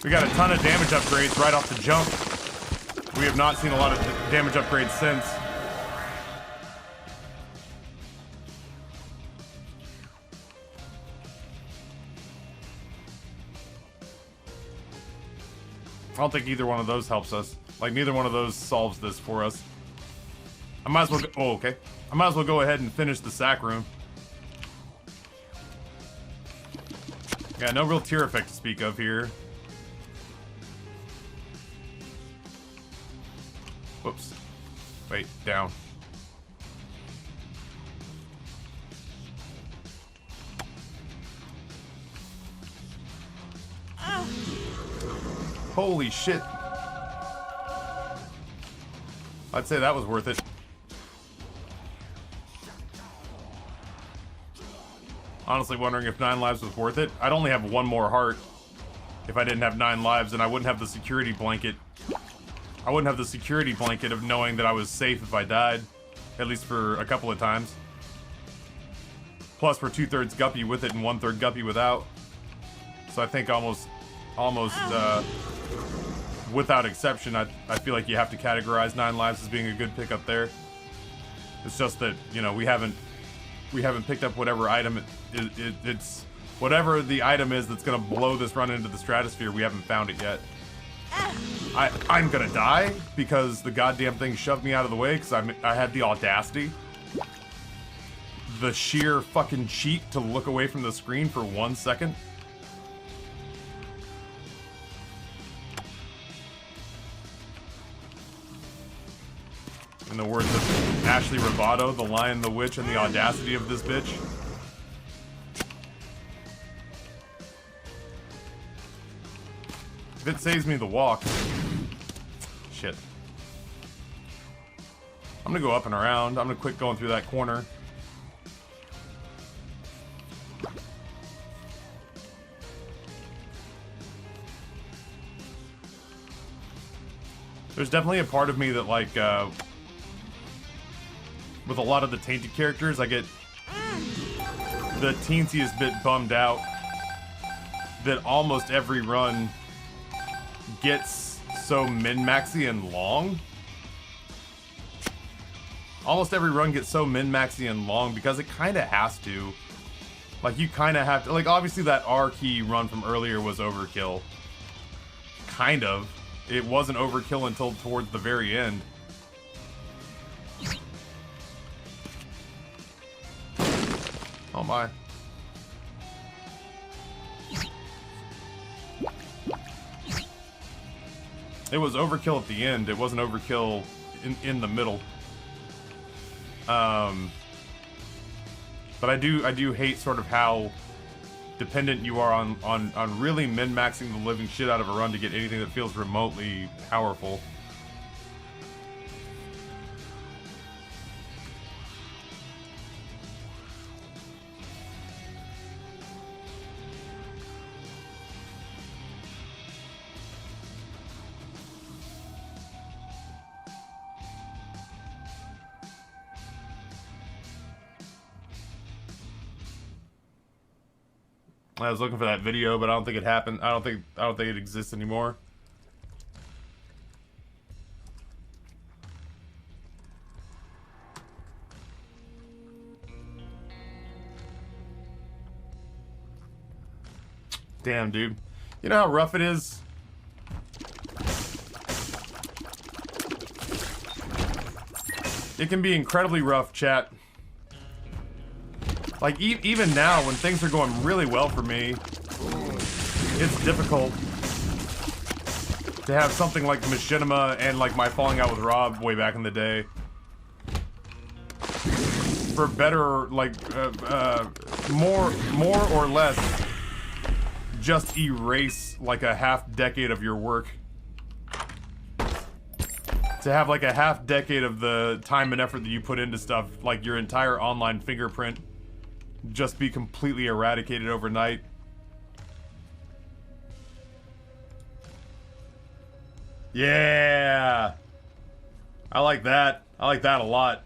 We got a ton of damage upgrades right off the jump. We have not seen a lot of damage upgrades since. I don't think either one of those helps us. Like, neither one of those solves this for us. I might as well go, oh, okay. I might as well go ahead and finish the sack room. Yeah, no real tear effect to speak of here. Whoops. Wait, down. Holy shit. I'd say that was worth it. Honestly wondering if 9 lives was worth it. I'd only have one more heart if I didn't have 9 lives, and I wouldn't have the security blanket. I wouldn't have the security blanket of knowing that I was safe if I died, at least for a couple of times. Plus, we're 2/3 guppy with it and 1/3 guppy without. So I think almost, without exception, I feel like you have to categorize 9 lives as being a good pickup there. It's just that, you know, we haven't picked up whatever item it's whatever the item is that's gonna blow this run into the stratosphere. We haven't found it yet. I'm gonna die because the goddamn thing shoved me out of the way because I had the audacity, the sheer fucking cheat to look away from the screen for 1 second. In the words of Ashley Rovato, the Lion, the Witch, and the audacity of this bitch. If it saves me the walk. Shit. I'm gonna go up and around. I'm gonna quit going through that corner. There's definitely a part of me that, like, with a lot of the Tainted characters, I get the teensiest bit bummed out that almost every run gets so min-maxy and long. Almost every run gets so min-maxy and long because it kind of has to. Like, you kind of have to. Like, obviously that R key run from earlier was overkill. Kind of. It wasn't overkill until towards the very end. Oh my. It was overkill at the end. It wasn't overkill in the middle. But I do hate sort of how dependent you are on really min-maxing the living shit out of a run to get anything that feels remotely powerful. I was looking for that video, but I don't think it happened. I don't think it exists anymore. Damn, dude. You know how rough it is? It can be incredibly rough, chat. Like, even now, when things are going really well for me, it's difficult to have something like Machinima and like my falling out with Rob way back in the day. For better, like, more or less, just erase like a half decade of your work. To have like a half decade of the time and effort that you put into stuff, like your entire online fingerprint, just be completely eradicated overnight. Yeah! I like that. I like that a lot.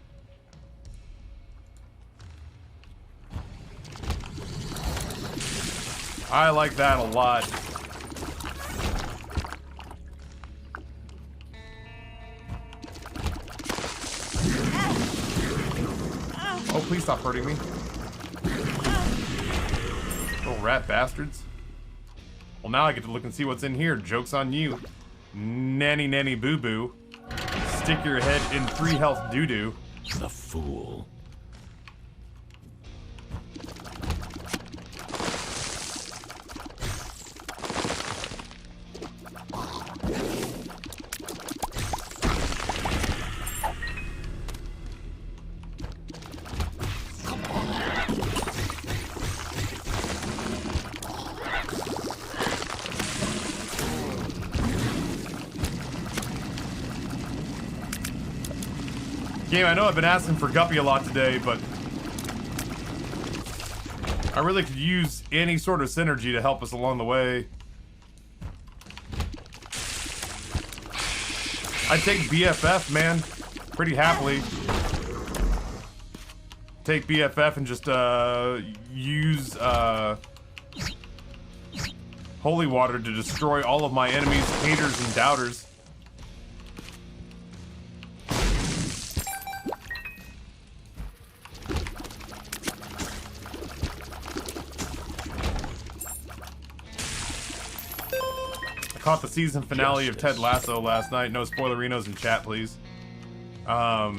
I like that a lot. Oh, please stop hurting me. Little rat bastards. Well, now I get to look and see what's in here. Joke's on you. Nanny nanny boo boo. Stick your head in 3 health doo doo. The fool. Game, I know I've been asking for Guppy a lot today, but I really could use any sort of synergy to help us along the way. I'd take BFF, man, pretty happily. Take BFF and just use holy water to destroy all of my enemies, haters, and doubters. Caught the season finale of Ted Lasso last night. No spoilerinos in chat, please. I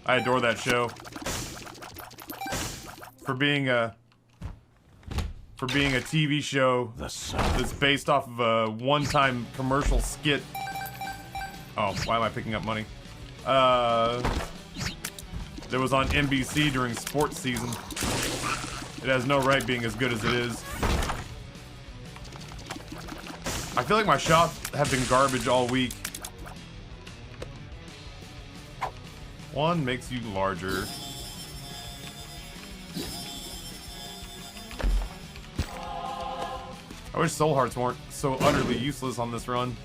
adore that show. For being a TV show that's based off of a one-time commercial skit. Oh, why am I picking up money? That was on NBC during sports season. It has no right being as good as it is. I feel like my shots have been garbage all week. One makes you larger. I wish soul hearts weren't so utterly useless on this run.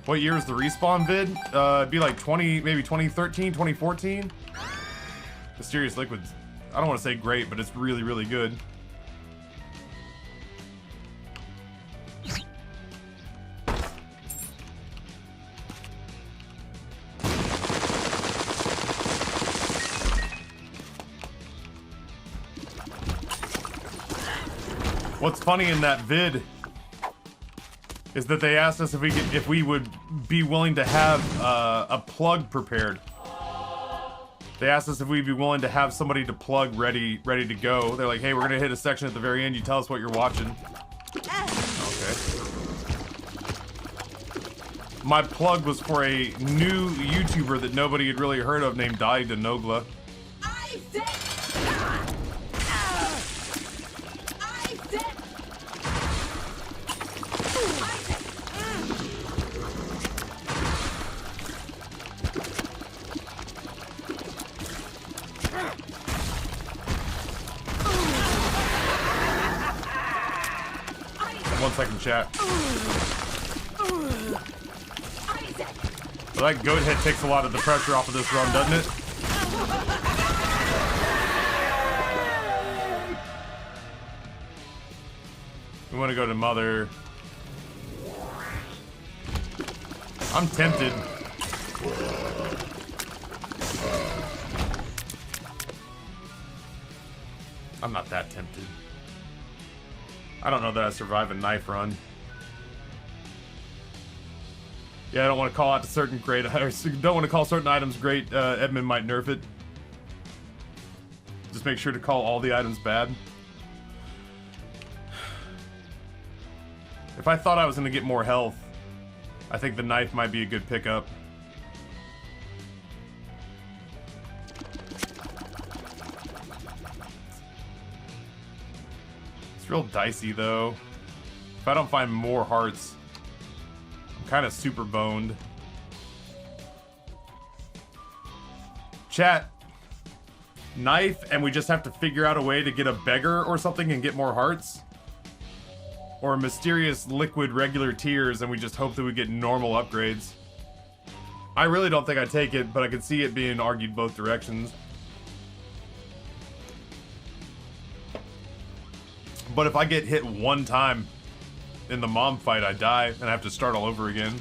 What year is the respawn vid? It'd be like maybe 2013, 2014. Mysterious Liquids. I don't want to say great, but it's really, really good. What's funny in that vid is that they asked us if we would be willing to have a plug prepared. They asked us if we'd be willing to have somebody to plug ready to go. They're like, hey, we're gonna hit a section at the very end. You tell us what you're watching. Okay. My plug was for a new YouTuber that nobody had really heard of named Dai Denogla. Chat. Well, that goat head takes a lot of the pressure off of this run, doesn't it? We want to go to Mother. I'm tempted. I'm not that tempted. I don't know that I survive a knife run. Yeah, I don't want to call out to certain great, or don't want to call certain items great. Edmund might nerf it. Just make sure to call all the items bad. If I thought I was going to get more health, I think the knife might be a good pickup. It's real dicey though. If I don't find more hearts, I'm kind of super boned. Chat, knife and we just have to figure out a way to get a beggar or something and get more hearts? Or mysterious liquid regular tears and we just hope that we get normal upgrades? I really don't think I'd take it, but I could see it being argued both directions. But if I get hit one time in the mom fight, I die and I have to start all over again.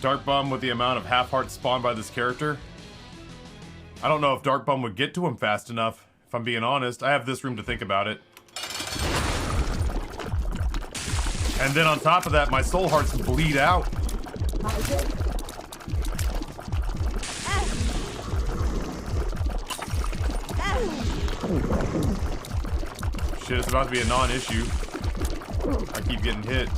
Dark Bum with the amount of half hearts spawned by this character. I don't know if Dark Bum would get to him fast enough, if I'm being honest. I have this room to think about it. And then on top of that, my soul hearts bleed out. Shit, it's about to be a non-issue. I keep getting hit.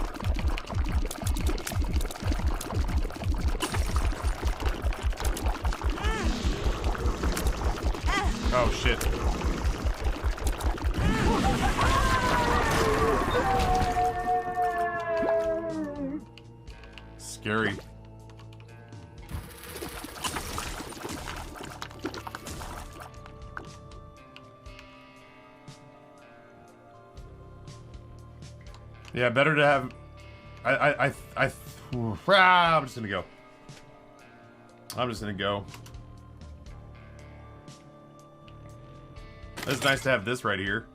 Oh shit. Scary. Yeah, better to have. I'm just gonna go. I'm just gonna go. It's nice to have this right here.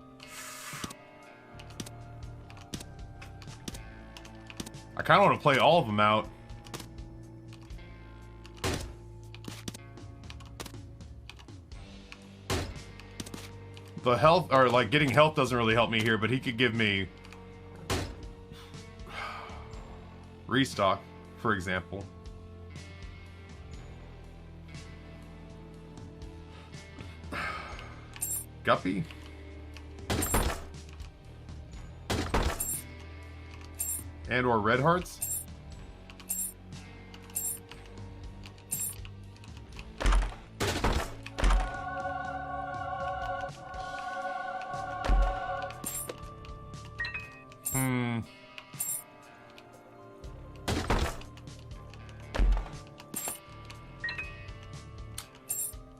I kind of want to play all of them out. The health, or like getting health doesn't really help me here, but he could give me restock, for example. Guppy? And or red hearts?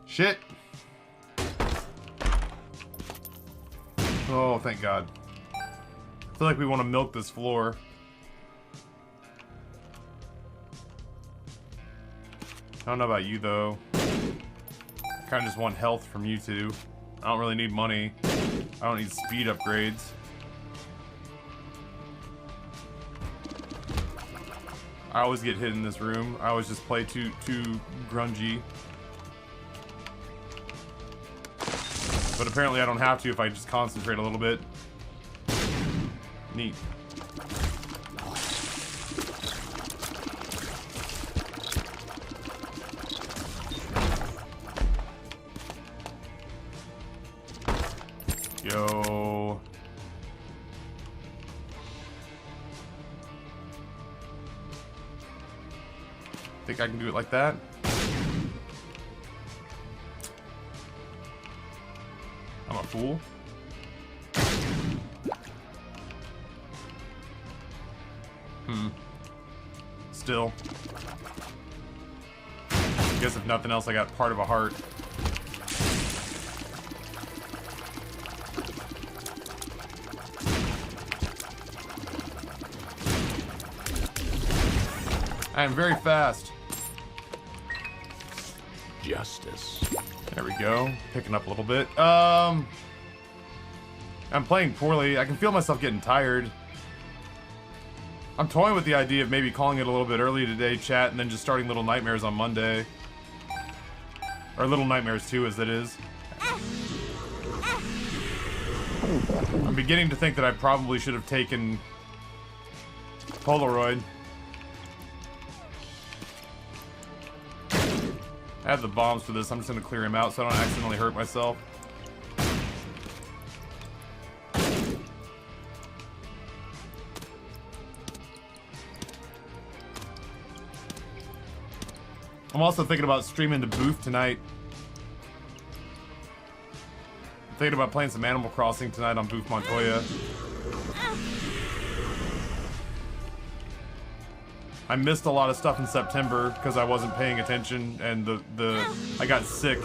Shit. Oh, thank God. I feel like we want to milk this floor. I don't know about you, though. I kind of just want health from you two. I don't really need money. I don't need speed upgrades. I always get hit in this room. I always just play too grungy. But apparently I don't have to if I just concentrate a little bit. Neat. Yo. Think I can do it like that? I'm a fool. Still. I guess if nothing else, I got part of a heart. I am very fast. Justice. There we go. Picking up a little bit. I'm playing poorly. I can feel myself getting tired. I'm toying with the idea of maybe calling it a little bit early today, chat, and then just starting Little Nightmares on Monday. Or Little Nightmares 2, as it is. I'm beginning to think that I probably should have taken Polaroid. I have the bombs for this. I'm just going to clear him out so I don't accidentally hurt myself. I'm also thinking about streaming to Booth tonight. I'm thinking about playing some Animal Crossing tonight on Booth Montoya. I missed a lot of stuff in September because I wasn't paying attention, and I got sick,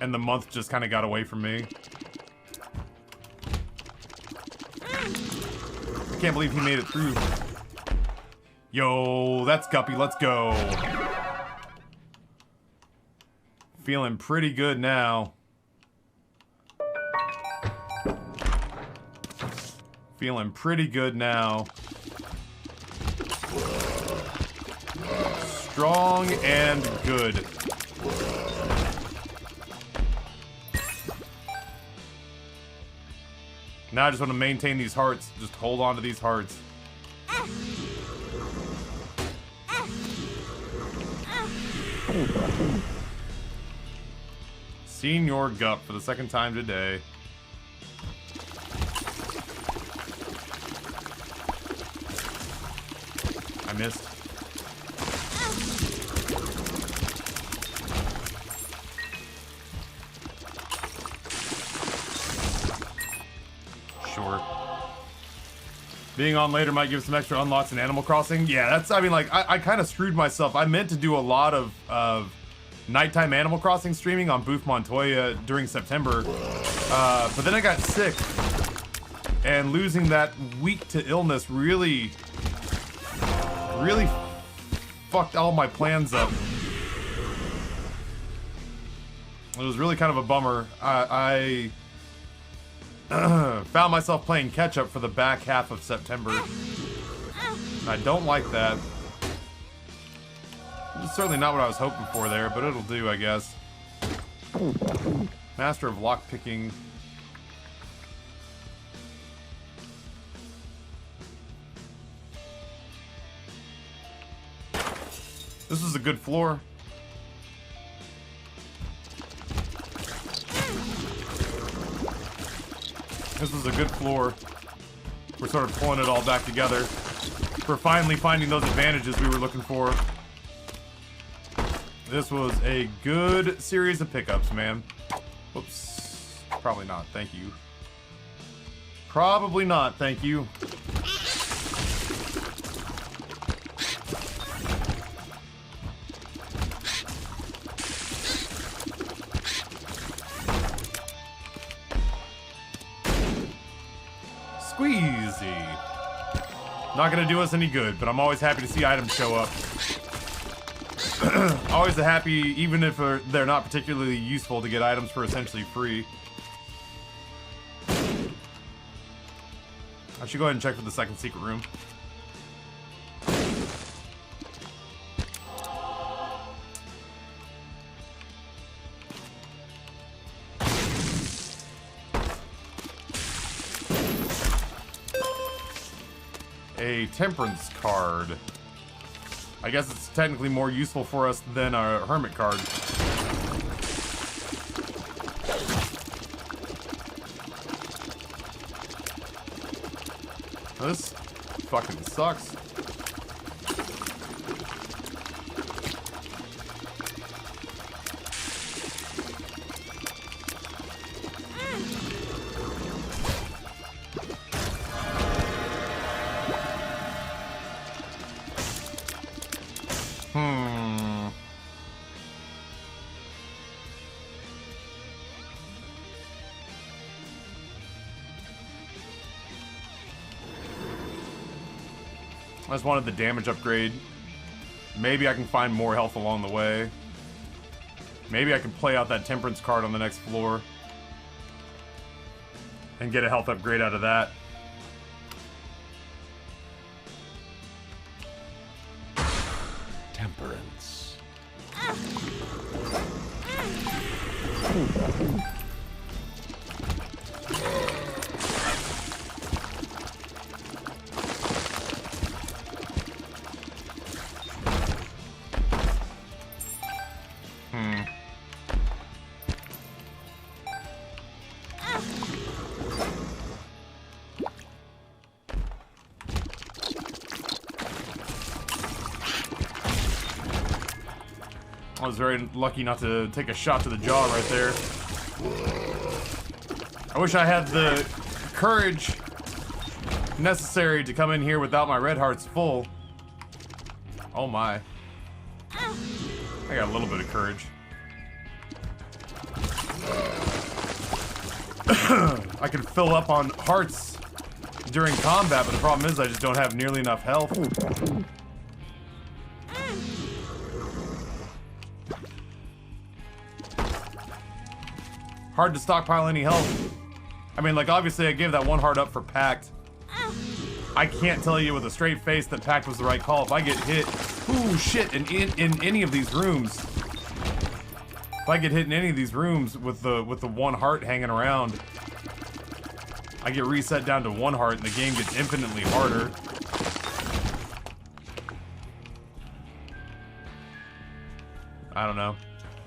and the month just kind of got away from me. I can't believe he made it through. Yo, that's Guppy. Let's go. Feeling pretty good now. Feeling pretty good now. Strong and good. Now I just want to maintain these hearts. Just hold on to these hearts. Senior Gup for the second time today. I missed. Sure. Being on later might give some extra unlocks in Animal Crossing. Yeah, that's, I mean, like, I kind of screwed myself. I meant to do a lot of nighttime Animal Crossing streaming on Booth Montoya during September, but then I got sick, and losing that week to illness really fucked all my plans up. It was really kind of a bummer. I found myself playing catch up for the back half of September. I don't like that. It's certainly not what I was hoping for there, but it'll do, I guess. Master of lockpicking. This is a good floor. This is a good floor. We're sort of pulling it all back together. We're finally finding those advantages we were looking for. This was a good series of pickups, man. Whoops. Probably not, thank you. Probably not, thank you. Squeezy. Not gonna do us any good, but I'm always happy to see items show up. Always happy, even if they're not particularly useful, to get items for essentially free. I should go ahead and check for the second secret room. A temperance card. I guess it's technically more useful for us than a hermit card. This fucking sucks. I just wanted the damage upgrade. Maybe I can find more health along the way. Maybe I can play out that temperance card on the next floor. And get a health upgrade out of that. Temperance. I was very lucky not to take a shot to the jaw right there. I wish I had the courage necessary to come in here without my red hearts full. Oh my. I got a little bit of courage. I can fill up on hearts during combat, but the problem is I just don't have nearly enough health. Hard to stockpile any health. I mean, like, obviously I gave that one heart up for Pact. I can't tell you with a straight face that Pact was the right call. If I get hit, ooh, shit, in any of these rooms. If I get hit in any of these rooms with the one heart hanging around, I get reset down to one heart and the game gets infinitely harder. I don't know.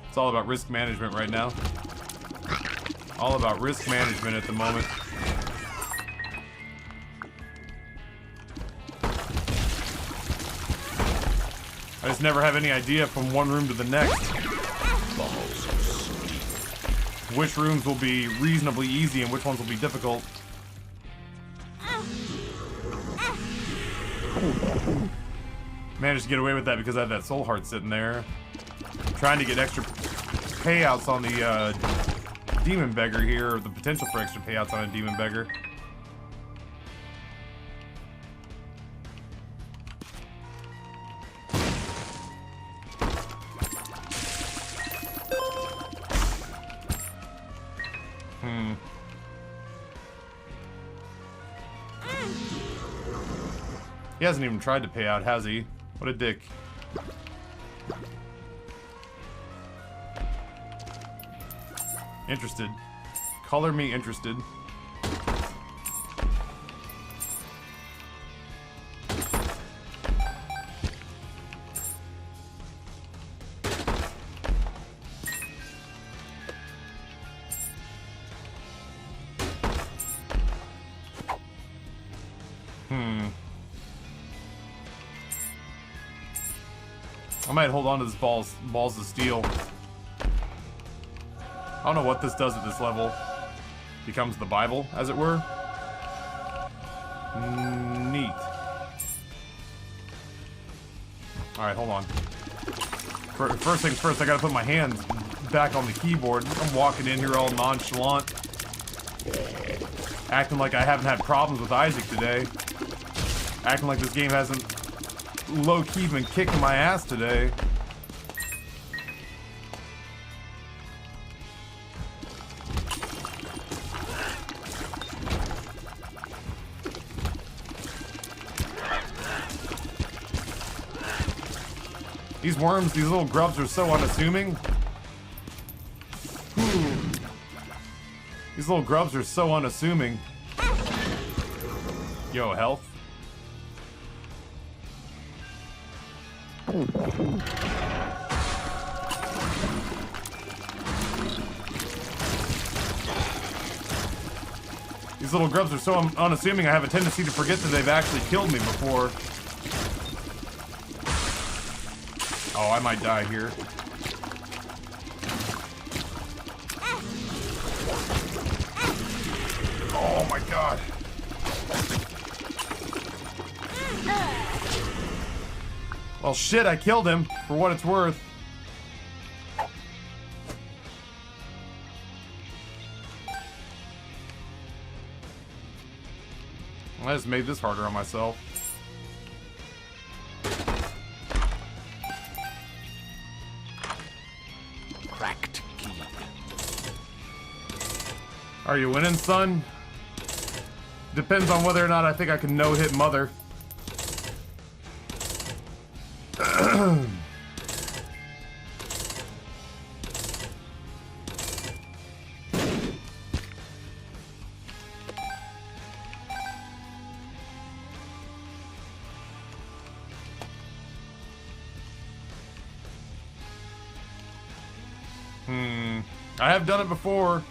It's all about risk management right now. All about risk management at the moment. I just never have any idea from one room to the next which rooms will be reasonably easy and which ones will be difficult. Managed to get away with that because I had that soul heart sitting there. Trying to get extra payouts on the Demon Beggar here, or the potential for extra payouts on a Demon Beggar. He hasn't even tried to pay out, has he? What a dick. Interested. Color me interested. I might hold on to this balls of steel. I don't know what this does at this level. Becomes the Bible, as it were. Neat. Alright, hold on. First things first, I gotta put my hands back on the keyboard. I'm walking in here all nonchalant. Acting like I haven't had problems with Isaac today. Acting like this game hasn't low-key been kicking my ass today. These worms, these little grubs are so unassuming. These little grubs are so unassuming. Yo, health. These little grubs are so unassuming, I have a tendency to forget that they've actually killed me before. Oh, I might die here. Oh my god. Well, shit, I killed him, for what it's worth. I just made this harder on myself. Are you winning, son? Depends on whether or not I think I can no-hit Mother. I have done it before.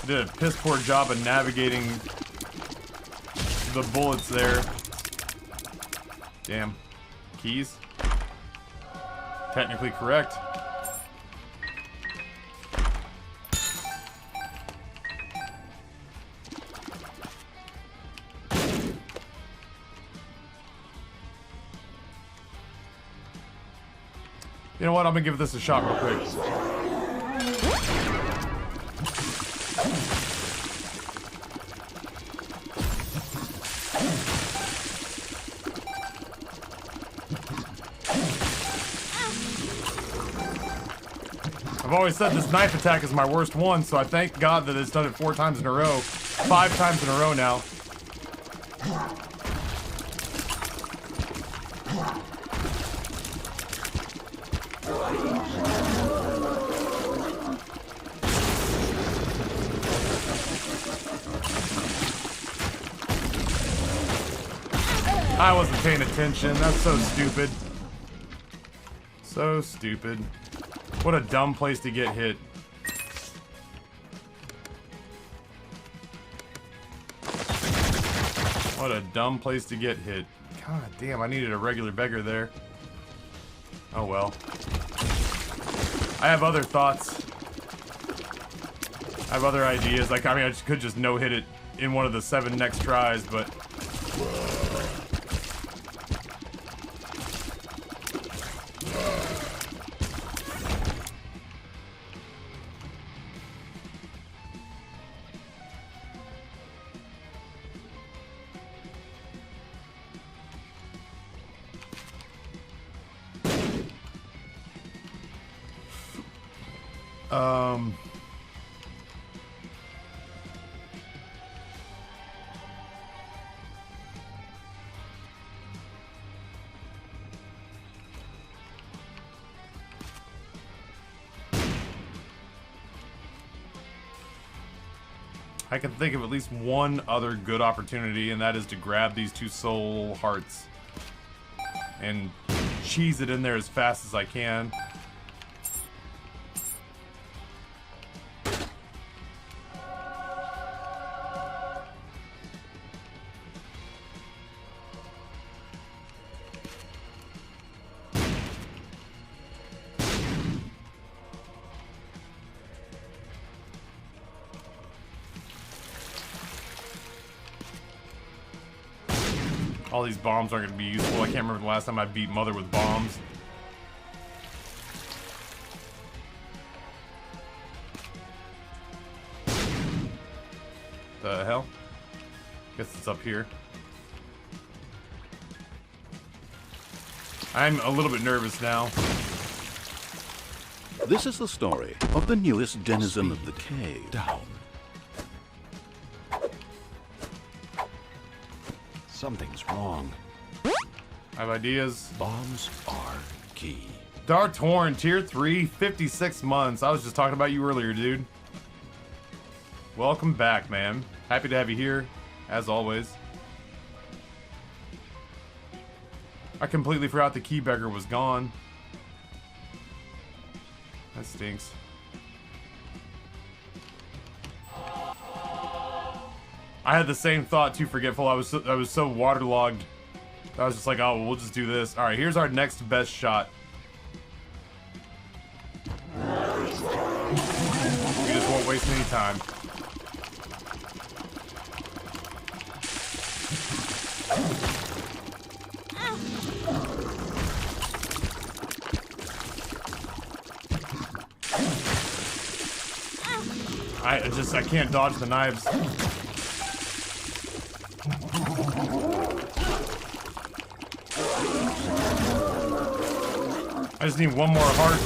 Did a piss poor job of navigating the bullets there. Damn. Keys. Technically correct. You know what? I'm gonna give this a shot real quick. I've always said this knife attack is my worst one, so I thank God that it's done it 4 times in a row. 5 times in a row now. I wasn't paying attention. That's so stupid. So stupid. What a dumb place to get hit. What a dumb place to get hit. God damn, I needed a regular beggar there. Oh well. I have other thoughts. I have other ideas. Like, I mean, I could just no-hit it in one of the 7 next tries, but... I can think of at least one other good opportunity, and that is to grab these 2 soul hearts and cheese it in there as fast as I can. All these bombs aren't going to be useful. I can't remember the last time I beat Mother with bombs. The hell? Guess it's up here. I'm a little bit nervous now. This is the story of the newest denizen of the cave. Down. Something's wrong. I have ideas. Bombs are key. Dartorn, tier 3, 56 months. I was just talking about you earlier, dude. Welcome back, man. Happy to have you here, as always. I completely forgot the key beggar was gone. That stinks. I had the same thought too, Forgetful. I was so waterlogged. I was just like, oh, we'll just do this. All right, here's our next best shot. We just won't waste any time. I can't dodge the knives. I just need one more heart.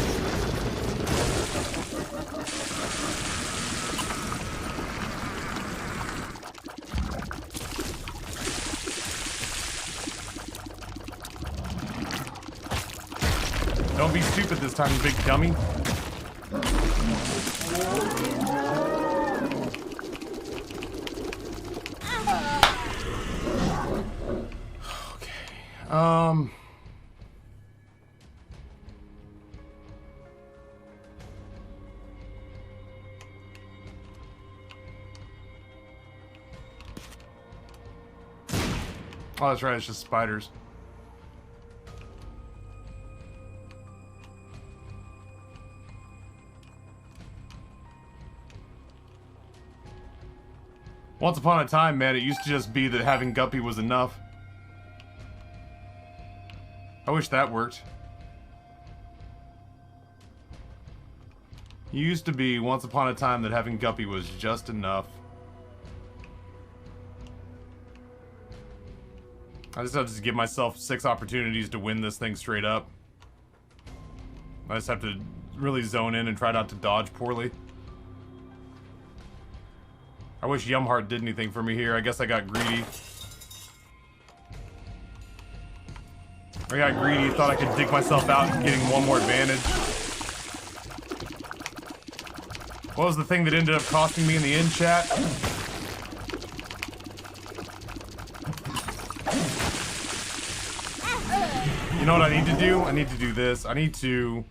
Don't be stupid this time, you big dummy. Okay. Oh, that's right, it's just spiders. Once upon a time, man, it used to just be that having Guppy was enough. I wish that worked. It used to be, once upon a time, that having Guppy was just enough. I just have to give myself 6 opportunities to win this thing straight up. I just have to really zone in and try not to dodge poorly. I wish Yumheart did anything for me here. I guess I got greedy. I got greedy, thought I could dig myself out and getting one more advantage. What was the thing that ended up costing me in the end chat? You know what I need to do? I need to do this. I need to...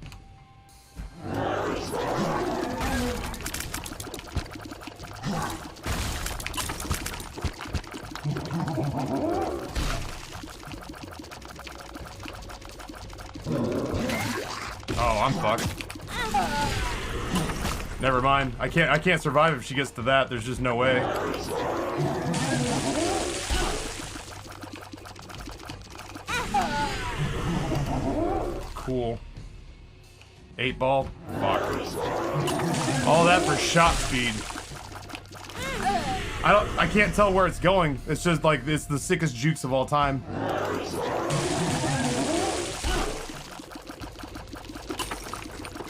Oh, I'm fucked. Never mind. I can't survive if she gets to that. There's just no way. Cool. 8 ball? Fuck. All that for shot speed. I can't tell where it's going. It's just like, it's the sickest jukes of all time.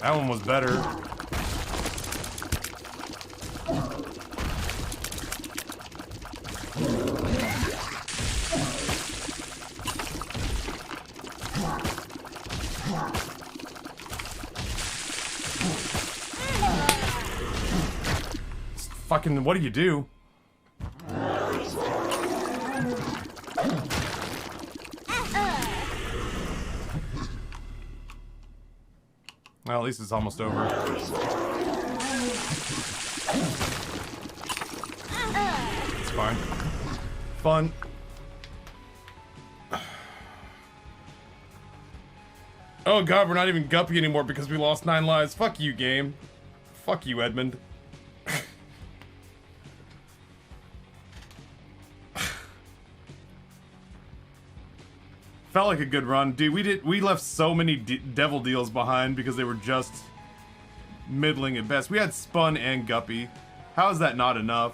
That one was better. Fucking, what do you do? Well, at least it's almost over. It's fine. Fun. Oh god, we're not even Guppy anymore because we lost 9 lives. Fuck you, game. Fuck you, Edmund. Felt like a good run. Dude, we left so many devil deals behind because they were just middling at best. We had Spun and Guppy. How is that not enough?